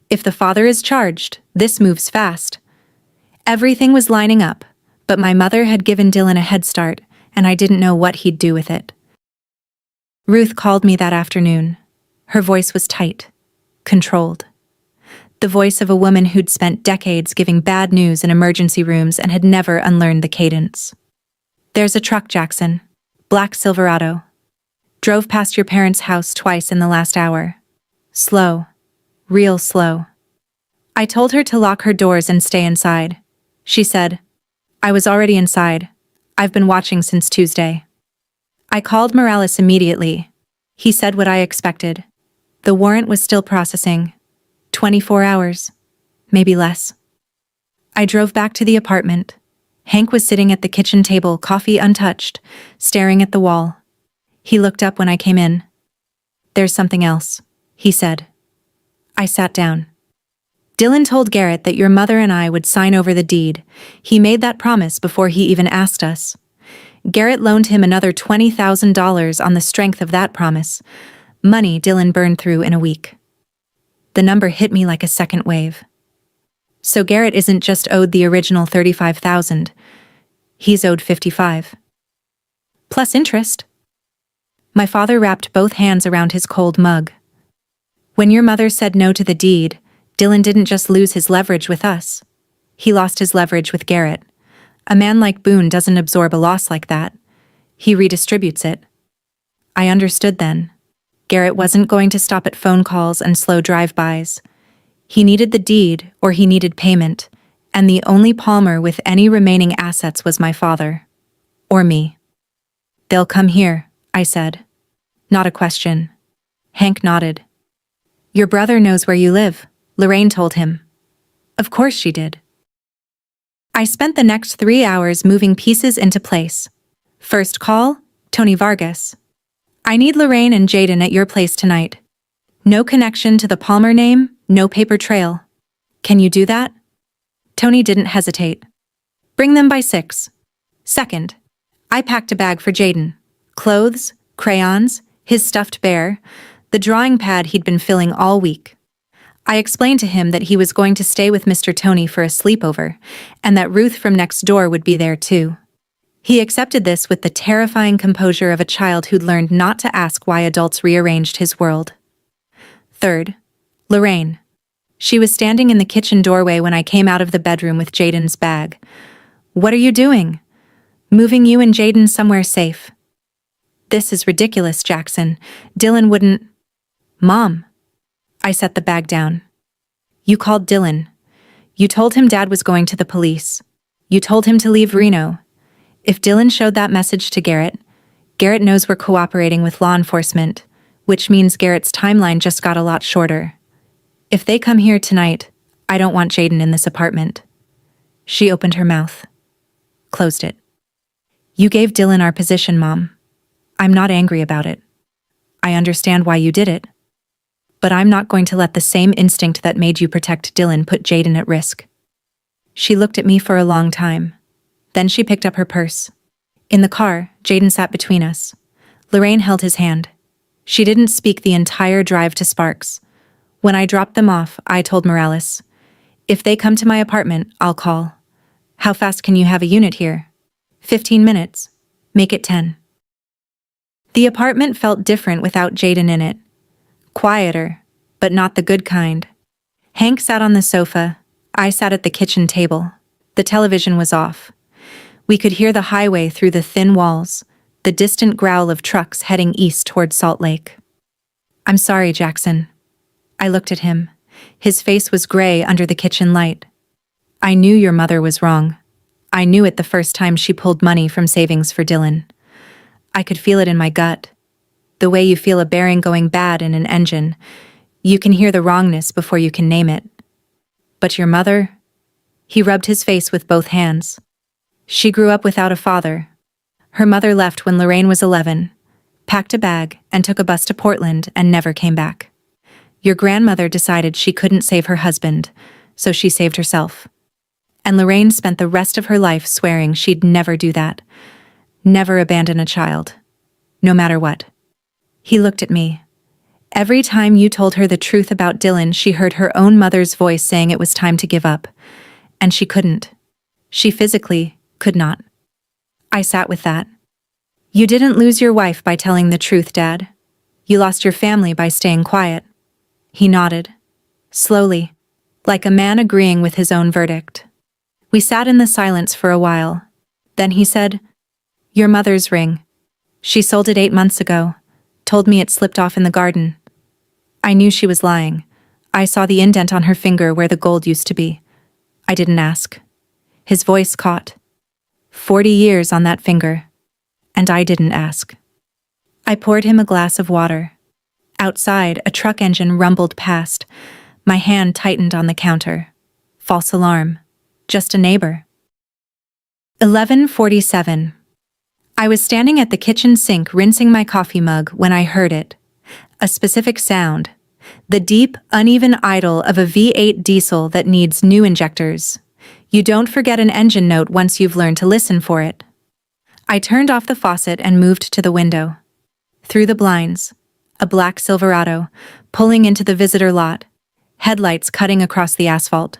If the father is charged, this moves fast. Everything was lining up, but my mother had given Dylan a head start, and I didn't know what he'd do with it. Ruth called me that afternoon. Her voice was tight, controlled. The voice of a woman who'd spent decades giving bad news in emergency rooms and had never unlearned the cadence. There's a truck, Jackson. Black Silverado. Drove past your parents' house twice in the last hour. Slow. Real slow. I told her to lock her doors and stay inside. She said, I was already inside. I've been watching since Tuesday. I called Morales immediately. He said what I expected. The warrant was still processing. 24 hours. Maybe less. I drove back to the apartment. Hank was sitting at the kitchen table, coffee untouched, staring at the wall. He looked up when I came in. "There's something else," he said. I sat down. "Dylan told Garrett that your mother and I would sign over the deed. He made that promise before he even asked us. Garrett loaned him another $20,000 on the strength of that promise. Money Dylan burned through in a week." The number hit me like a second wave. So Garrett isn't just owed the original $35,000. He's owed $55,000. Plus interest. My father wrapped both hands around his cold mug. "When your mother said no to the deed, Dylan didn't just lose his leverage with us. He lost his leverage with Garrett. A man like Boone doesn't absorb a loss like that. He redistributes it." I understood then. Garrett wasn't going to stop at phone calls and slow drive-bys. He needed the deed, or he needed payment, and the only Palmer with any remaining assets was my father. Or me. "They'll come here," I said. Not a question. Hank nodded. "Your brother knows where you live," Lorraine told him. Of course she did. I spent the next 3 hours moving pieces into place. First call, Tony Vargas. "I need Lorraine and Jaden at your place tonight. No connection to the Palmer name, no paper trail. Can you do that?" Tony didn't hesitate. "Bring them by 6. Second, I packed a bag for Jaden. Clothes, crayons, his stuffed bear, the drawing pad he'd been filling all week. I explained to him that he was going to stay with Mr. Tony for a sleepover, and that Ruth from next door would be there too. He accepted this with the terrifying composure of a child who'd learned not to ask why adults rearranged his world. Third, Lorraine. She was standing in the kitchen doorway when I came out of the bedroom with Jaden's bag. "What are you doing?" "Moving you and Jaden somewhere safe." "This is ridiculous, Jackson. Dylan wouldn't—" "Mom." I set the bag down. "You called Dylan. You told him Dad was going to the police. You told him to leave Reno. If Dylan showed that message to Garrett, Garrett knows we're cooperating with law enforcement, which means Garrett's timeline just got a lot shorter. If they come here tonight, I don't want Jaden in this apartment." She opened her mouth. Closed it. "You gave Dylan our position, Mom. I'm not angry about it. I understand why you did it. But I'm not going to let the same instinct that made you protect Dylan put Jaden at risk." She looked at me for a long time. Then she picked up her purse. In the car, Jaden sat between us. Lorraine held his hand. She didn't speak the entire drive to Sparks. When I dropped them off, I told Morales, "If they come to my apartment, I'll call. How fast can you have a unit here?" 15 minutes. Make it 10. The apartment felt different without Jaden in it. Quieter, but not the good kind. Hank sat on the sofa. I sat at the kitchen table. The television was off. We could hear the highway through the thin walls, the distant growl of trucks heading east toward Salt Lake. "I'm sorry, Jackson." I looked at him. His face was gray under the kitchen light. "I knew your mother was wrong. I knew it the first time she pulled money from savings for Dylan. I could feel it in my gut. The way you feel a bearing going bad in an engine. You can hear the wrongness before you can name it. But your mother?" He rubbed his face with both hands. "She grew up without a father. Her mother left when Lorraine was 11, packed a bag, and took a bus to Portland and never came back. Your grandmother decided she couldn't save her husband, so she saved herself. And Lorraine spent the rest of her life swearing she'd never do that. Never abandon a child. No matter what." He looked at me. Every time you told her the truth about Dylan, she heard her own mother's voice saying it was time to give up. And she couldn't. She physically could not. I sat with that. "You didn't lose your wife by telling the truth, Dad. You lost your family by staying quiet." He nodded. Slowly, like a man agreeing with his own verdict. We sat in the silence for a while. Then he said, "Your mother's ring. She sold it 8 months ago. Told me it slipped off in the garden." I knew she was lying. I saw the indent on her finger where the gold used to be. I didn't ask. His voice caught. 40 years on that finger. And I didn't ask. I poured him a glass of water. Outside, a truck engine rumbled past. My hand tightened on the counter. False alarm. Just a neighbor. 11:47. I was standing at the kitchen sink rinsing my coffee mug when I heard it. A specific sound. The deep, uneven idle of a V8 diesel that needs new injectors. You don't forget an engine note once you've learned to listen for it. I turned off the faucet and moved to the window. Through the blinds, a black Silverado, pulling into the visitor lot, headlights cutting across the asphalt.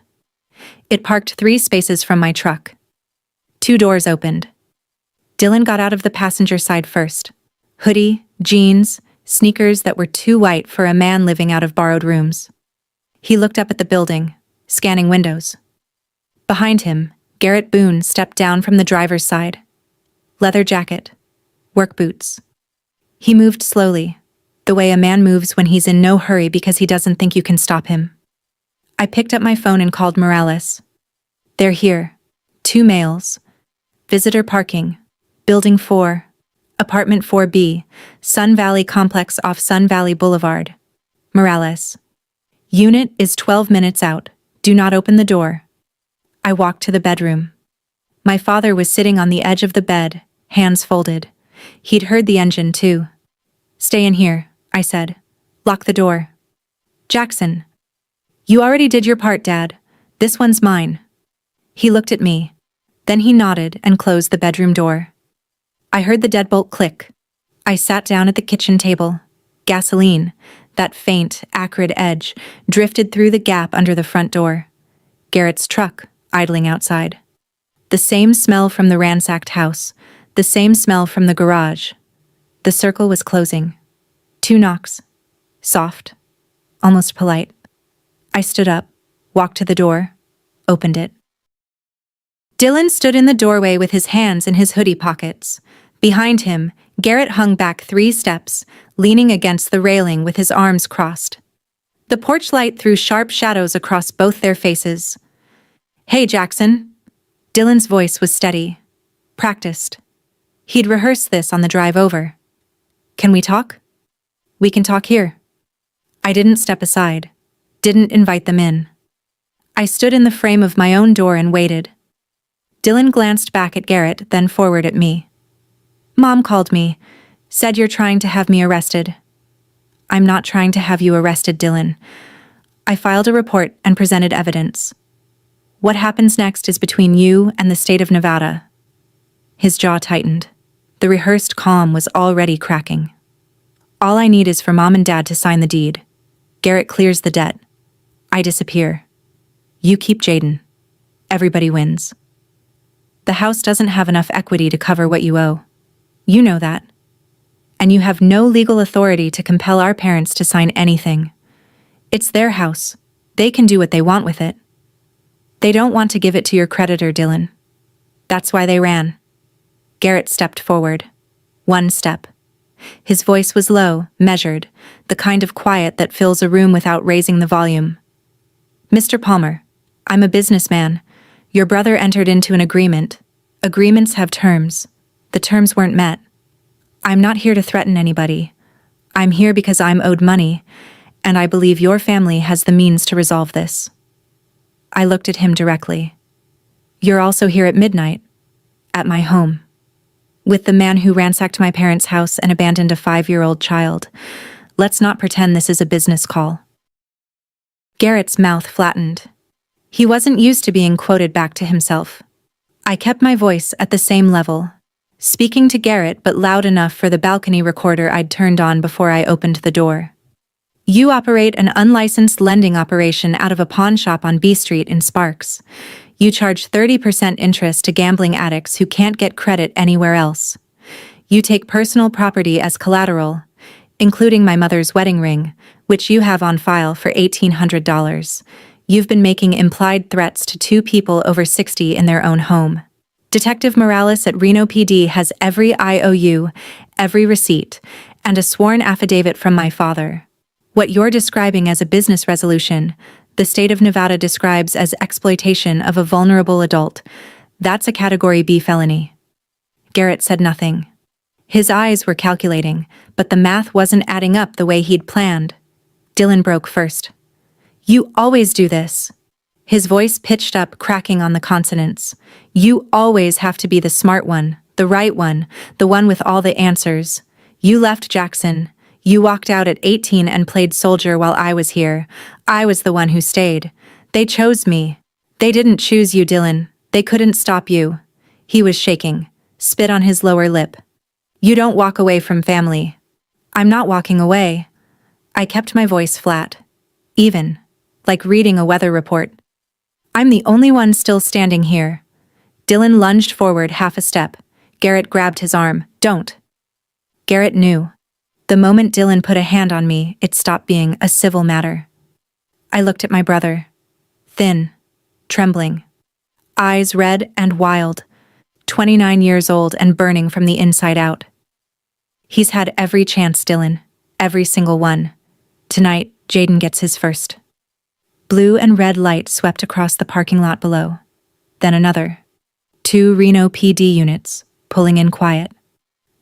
It parked 3 spaces from my truck. 2 doors opened. Dylan got out of the passenger side first. Hoodie, jeans, sneakers that were too white for a man living out of borrowed rooms. He looked up at the building, scanning windows. Behind him, Garrett Boone stepped down from the driver's side. Leather jacket, work boots. He moved slowly, the way a man moves when he's in no hurry because he doesn't think you can stop him. I picked up my phone and called Morales. They're here. 2 males. Visitor parking. Building 4. Apartment 4B. Sun Valley Complex off Sun Valley Boulevard. Morales. Unit is 12 minutes out. Do not open the door. I walked to the bedroom. My father was sitting on the edge of the bed, hands folded. He'd heard the engine too. Stay in here, I said. Lock the door. Jackson. You already did your part, Dad. This one's mine. He looked at me. Then he nodded and closed the bedroom door. I heard the deadbolt click. I sat down at the kitchen table. Gasoline, that faint, acrid edge, drifted through the gap under the front door. Garrett's truck, idling outside. The same smell from the ransacked house, the same smell from the garage. The circle was closing. 2 knocks. Soft. Almost polite. I stood up, walked to the door, opened it. Dylan stood in the doorway with his hands in his hoodie pockets. Behind him, Garrett hung back 3 steps, leaning against the railing with his arms crossed. The porch light threw sharp shadows across both their faces. Hey, Jackson. Dylan's voice was steady. Practiced. He'd rehearsed this on the drive over. Can we talk? We can talk here. I didn't step aside. Didn't invite them in. I stood in the frame of my own door and waited. Dylan glanced back at Garrett, then forward at me. Mom called me, said you're trying to have me arrested. I'm not trying to have you arrested, Dylan. I filed a report and presented evidence. What happens next is between you and the state of Nevada. His jaw tightened. The rehearsed calm was already cracking. All I need is for Mom and Dad to sign the deed. Garrett clears the debt. I disappear. You keep Jaden. Everybody wins. The house doesn't have enough equity to cover what you owe. You know that. And you have no legal authority to compel our parents to sign anything. It's their house. They can do what they want with it. They don't want to give it to your creditor, Dylan. That's why they ran. Garrett stepped forward. 1 step. His voice was low, measured, the kind of quiet that fills a room without raising the volume. Mr. Palmer, I'm a businessman. Your brother entered into an agreement. Agreements have terms. The terms weren't met. I'm not here to threaten anybody. I'm here because I'm owed money, and I believe your family has the means to resolve this. I looked at him directly. You're also here at midnight, at my home, with the man who ransacked my parents' house and abandoned a 5-year-old child. Let's not pretend this is a business call. Garrett's mouth flattened. He wasn't used to being quoted back to himself. I kept my voice at the same level, speaking to Garrett but loud enough for the balcony recorder I'd turned on before I opened the door. You operate an unlicensed lending operation out of a pawn shop on B Street in Sparks. You charge 30% interest to gambling addicts who can't get credit anywhere else. You take personal property as collateral, including my mother's wedding ring, which you have on file for $1,800. You've been making implied threats to 2 people over 60 in their own home. Detective Morales at Reno PD has every IOU, every receipt, and a sworn affidavit from my father. What you're describing as a business resolution, the state of Nevada describes as exploitation of a vulnerable adult. That's a Category B felony. Garrett said nothing. His eyes were calculating, but the math wasn't adding up the way he'd planned. Dylan broke first. You always do this. His voice pitched up, cracking on the consonants. "You always have to be the smart one, the right one, the one with all the answers. You left Jackson. You walked out at 18 and played soldier while I was here. I was the one who stayed. They chose me. They didn't choose you, Dylan. They couldn't stop you." He was shaking, spit on his lower lip. "You don't walk away from family." "I'm not walking away." I kept my voice flat. Even, like reading a weather report. "I'm the only one still standing here." Dylan lunged forward half a step. Garrett grabbed his arm. "Don't." Garrett knew. The moment Dylan put a hand on me, it stopped being a civil matter. I looked at my brother. Thin, trembling. Eyes red and wild. 29 years old and burning from the inside out. "He's had every chance, Dylan. Every single one. Tonight, Jaden gets his first." Blue and red light swept across the parking lot below. Then another. 2 Reno PD units, pulling in quiet.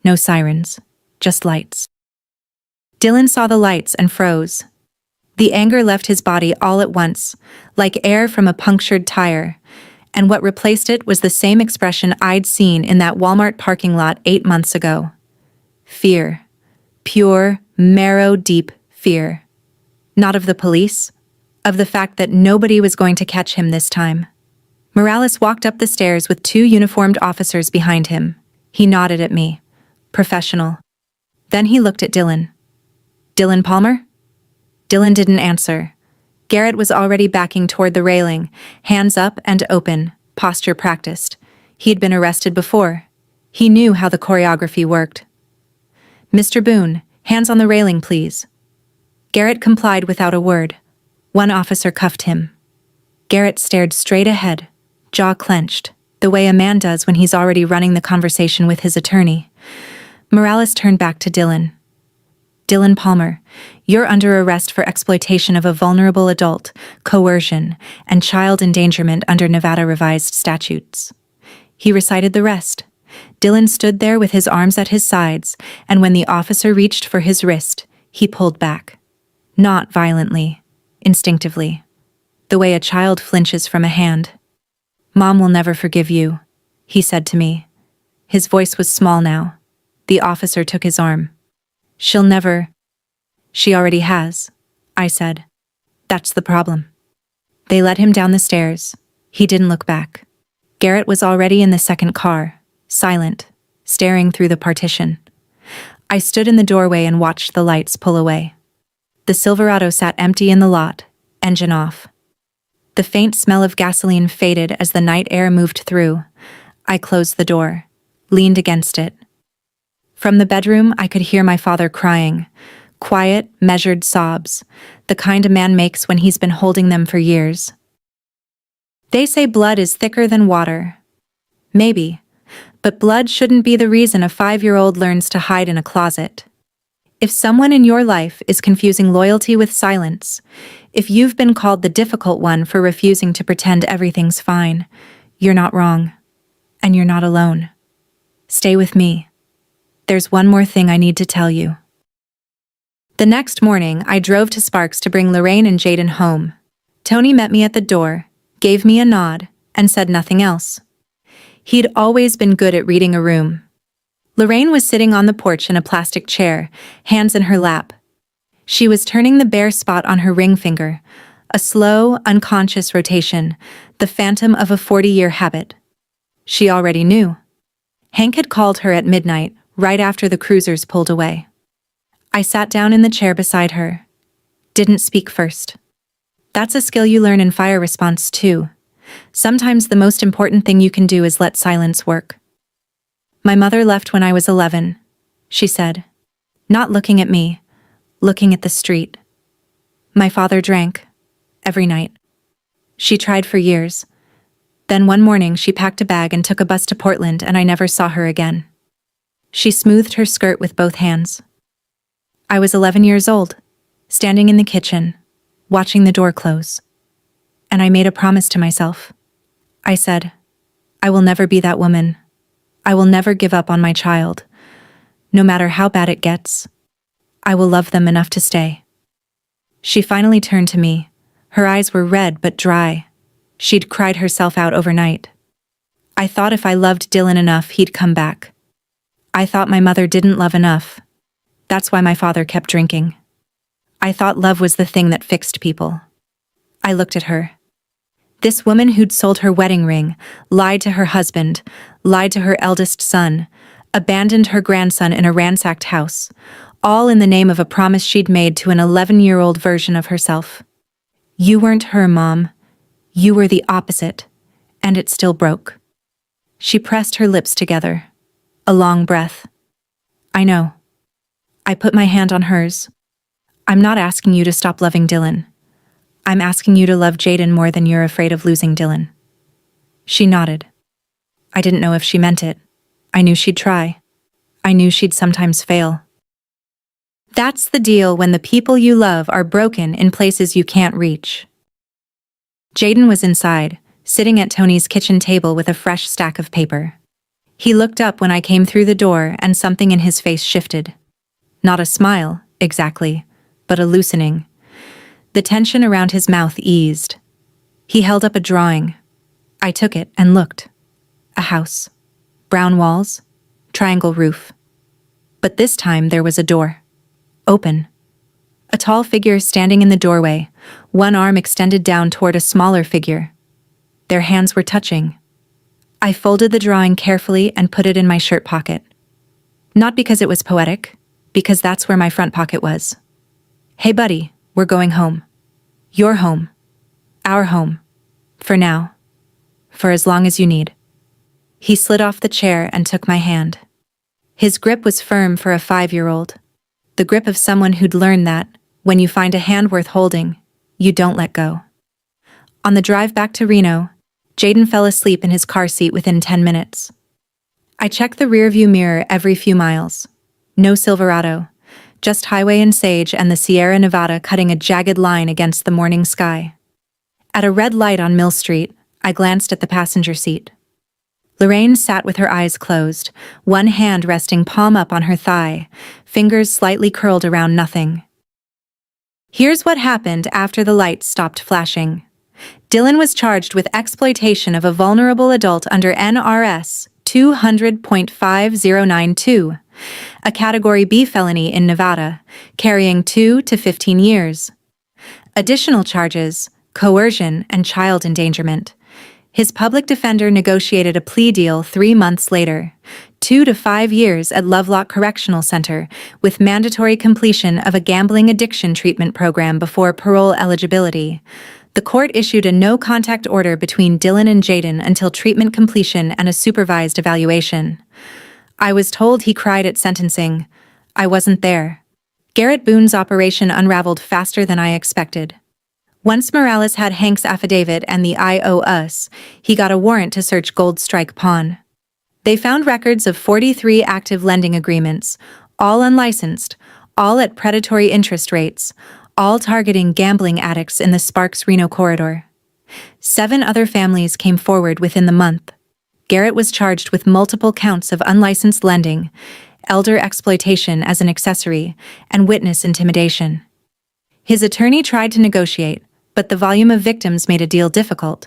No sirens, just lights. Dylan saw the lights and froze. The anger left his body all at once, like air from a punctured tire, and what replaced it was the same expression I'd seen in that Walmart parking lot 8 months ago. Fear. Pure, marrow-deep fear. Not of the police, of the fact that nobody was going to catch him this time. Morales walked up the stairs with 2 uniformed officers behind him. He nodded at me. Professional. Then he looked at Dylan. "Dylan Palmer?" Dylan didn't answer. Garrett was already backing toward the railing, hands up and open, posture practiced. He'd been arrested before. He knew how the choreography worked. "Mr. Boone, hands on the railing, please." Garrett complied without a word. One officer cuffed him. Garrett stared straight ahead, jaw clenched, the way a man does when he's already running the conversation with his attorney. Morales turned back to Dylan. "Dylan Palmer, you're under arrest for exploitation of a vulnerable adult, coercion, and child endangerment under Nevada revised statutes." He recited the rest. Dylan stood there with his arms at his sides, and when the officer reached for his wrist, he pulled back. Not violently, instinctively. The way a child flinches from a hand. "Mom will never forgive you," he said to me. His voice was small now. The officer took his arm. "She'll never." "She already has," I said. "That's the problem." They led him down the stairs. He didn't look back. Garrett was already in the second car, silent, staring through the partition. I stood in the doorway and watched the lights pull away. The Silverado sat empty in the lot, engine off. The faint smell of gasoline faded as the night air moved through. I closed the door, leaned against it. From the bedroom, I could hear my father crying. Quiet, measured sobs, the kind a man makes when he's been holding them for years. They say blood is thicker than water. Maybe, but blood shouldn't be the reason a 5-year-old learns to hide in a closet. If someone in your life is confusing loyalty with silence, if you've been called the difficult one for refusing to pretend everything's fine, you're not wrong. And you're not alone. Stay with me. There's one more thing I need to tell you. The next morning, I drove to Sparks to bring Lorraine and Jaden home. Tony met me at the door, gave me a nod, and said nothing else. He'd always been good at reading a room. Lorraine was sitting on the porch in a plastic chair, hands in her lap. She was turning the bare spot on her ring finger, a slow, unconscious rotation, the phantom of a 40-year habit. She already knew. Hank had called her at midnight, right after the cruisers pulled away. I sat down in the chair beside her. Didn't speak first. That's a skill you learn in fire response too. Sometimes the most important thing you can do is let silence work. "My mother left when I was 11, she said. Not looking at me, looking at the street. My father drank. Every night. She tried for years. Then one morning she packed a bag and took a bus to Portland and I never saw her again. She smoothed her skirt with both hands. I was 11 years old, standing in the kitchen, watching the door close. And I made a promise to myself. I said, I will never be that woman. I will never give up on my child. No matter how bad it gets, I will love them enough to stay." She finally turned to me. Her eyes were red but dry. She'd cried herself out overnight. I thought if I loved Dylan enough, he'd come back. I thought my mother didn't love enough. That's why my father kept drinking. I thought love was the thing that fixed people. I looked at her. This woman who'd sold her wedding ring, lied to her husband, lied to her eldest son, abandoned her grandson in a ransacked house, all in the name of a promise she'd made to an 11-year-old version of herself. You weren't her, Mom. You were the opposite, and it still broke. She pressed her lips together. A long breath. I know. I put my hand on hers. I'm not asking you to stop loving Dylan. I'm asking you to love Jaden more than you're afraid of losing Dylan. She nodded. I didn't know if she meant it. I knew she'd try. I knew she'd sometimes fail. That's the deal when the people you love are broken in places you can't reach. Jaden was inside, sitting at Tony's kitchen table with a fresh stack of paper. He looked up when I came through the door and something in his face shifted. Not a smile, exactly, but a loosening. The tension around his mouth eased. He held up a drawing. I took it and looked. A house. Brown walls. Triangle roof. But this time there was a door. Open. A tall figure standing in the doorway, one arm extended down toward a smaller figure. Their hands were touching. I folded the drawing carefully and put it in my shirt pocket. Not because it was poetic, because that's where my front pocket was. Hey buddy, we're going home. Your home. Our home. For now. For as long as you need. He slid off the chair and took my hand. His grip was firm for a 5-year-old. The grip of someone who'd learned that, when you find a hand worth holding, you don't let go. On the drive back to Reno, Jaden fell asleep in his car seat within 10 minutes. I checked the rearview mirror every few miles. No Silverado, just highway and sage and the Sierra Nevada cutting a jagged line against the morning sky. At a red light on Mill Street, I glanced at the passenger seat. Lorraine sat with her eyes closed, one hand resting palm up on her thigh, fingers slightly curled around nothing. Here's what happened after the lights stopped flashing. Dylan was charged with exploitation of a vulnerable adult under NRS 200.5092, a Category B felony in Nevada, carrying 2 to 15 years. Additional charges, coercion and child endangerment. His public defender negotiated a plea deal 3 months later, 2 to 5 years at Lovelock Correctional Center, with mandatory completion of a gambling addiction treatment program before parole eligibility. The court issued a no-contact order between Dylan and Jaden until treatment completion and a supervised evaluation. I was told he cried at sentencing. I wasn't there. Garrett Boone's operation unraveled faster than I expected. Once Morales had Hank's affidavit and the IOUs, he got a warrant to search Gold Strike Pawn. They found records of 43 active lending agreements, all unlicensed, all at predatory interest rates, all targeting gambling addicts in the Sparks-Reno corridor. 7 other families came forward within the month. Garrett was charged with multiple counts of unlicensed lending, elder exploitation as an accessory, and witness intimidation. His attorney tried to negotiate, but the volume of victims made a deal difficult.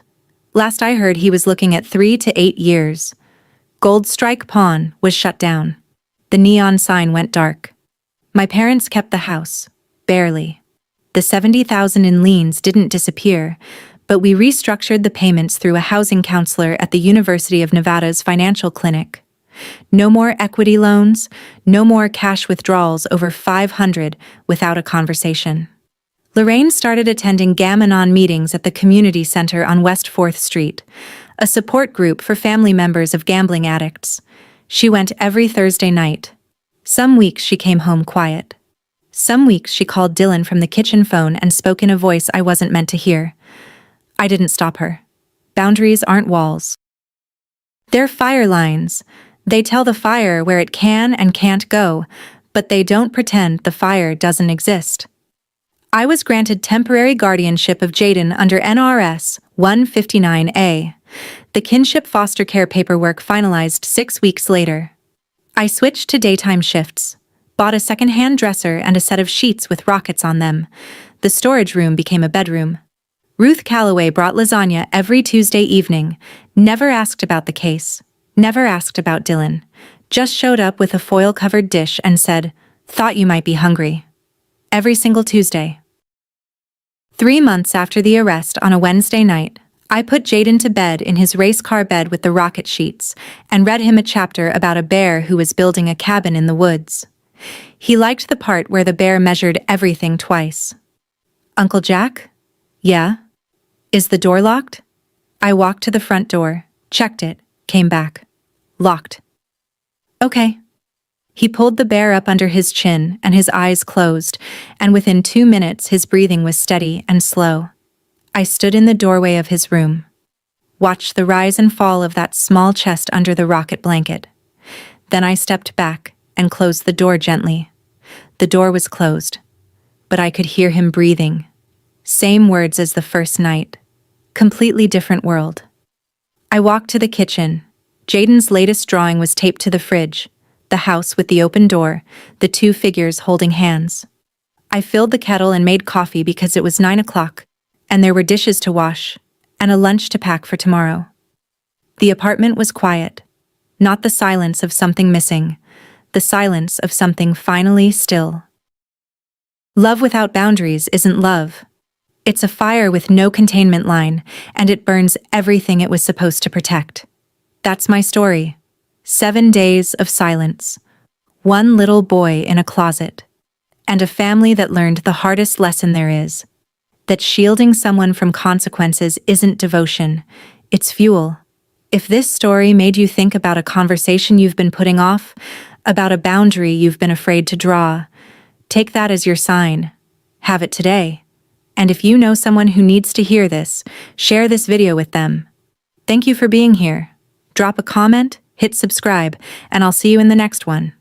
Last I heard, he was looking at 3 to 8 years. Gold Strike Pawn was shut down. The neon sign went dark. My parents kept the house, barely. The $70,000 in liens didn't disappear, but we restructured the payments through a housing counselor at the University of Nevada's financial clinic. No more equity loans, no more cash withdrawals over $500 without a conversation. Lorraine started attending Gam-Anon meetings at the community center on West 4th Street, a support group for family members of gambling addicts. She went every Thursday night. Some weeks she came home quiet. Some weeks she called Dylan from the kitchen phone and spoke in a voice I wasn't meant to hear. I didn't stop her. Boundaries aren't walls. They're fire lines. They tell the fire where it can and can't go, but they don't pretend the fire doesn't exist. I was granted temporary guardianship of Jaden under NRS 159A. The kinship foster care paperwork finalized 6 weeks later. I switched to daytime shifts, bought a second-hand dresser and a set of sheets with rockets on them. The storage room became a bedroom. Ruth Calloway brought lasagna every Tuesday evening, never asked about the case, never asked about Dylan, just showed up with a foil-covered dish and said, "Thought you might be hungry." Every single Tuesday. 3 months after the arrest on a Wednesday night, I put Jaden to bed in his race car bed with the rocket sheets and read him a chapter about a bear who was building a cabin in the woods. He liked the part where the bear measured everything twice. "Uncle Jack?" "Yeah?" "Is the door locked?" I walked to the front door, checked it, came back. "Locked." "Okay." He pulled the bear up under his chin and his eyes closed, and within 2 minutes his breathing was steady and slow. I stood in the doorway of his room, watched the rise and fall of that small chest under the rocket blanket. Then I stepped back and closed the door gently. The door was closed, but I could hear him breathing. Same words as the first night. Completely different world. I walked to the kitchen. Jaden's latest drawing was taped to the fridge, the house with the open door, the 2 figures holding hands. I filled the kettle and made coffee because it was 9 o'clock, and there were dishes to wash, and a lunch to pack for tomorrow. The apartment was quiet. Not the silence of something missing, the silence of something finally still. Love without boundaries isn't love. It's a fire with no containment line, and it burns everything it was supposed to protect. That's my story. 7 days of silence. 1 little boy in a closet. And a family that learned the hardest lesson there is. That shielding someone from consequences isn't devotion, it's fuel. If this story made you think about a conversation you've been putting off, about a boundary you've been afraid to draw, take that as your sign. Have it today. And if you know someone who needs to hear this, share this video with them. Thank you for being here. Drop a comment, hit subscribe, and I'll see you in the next one.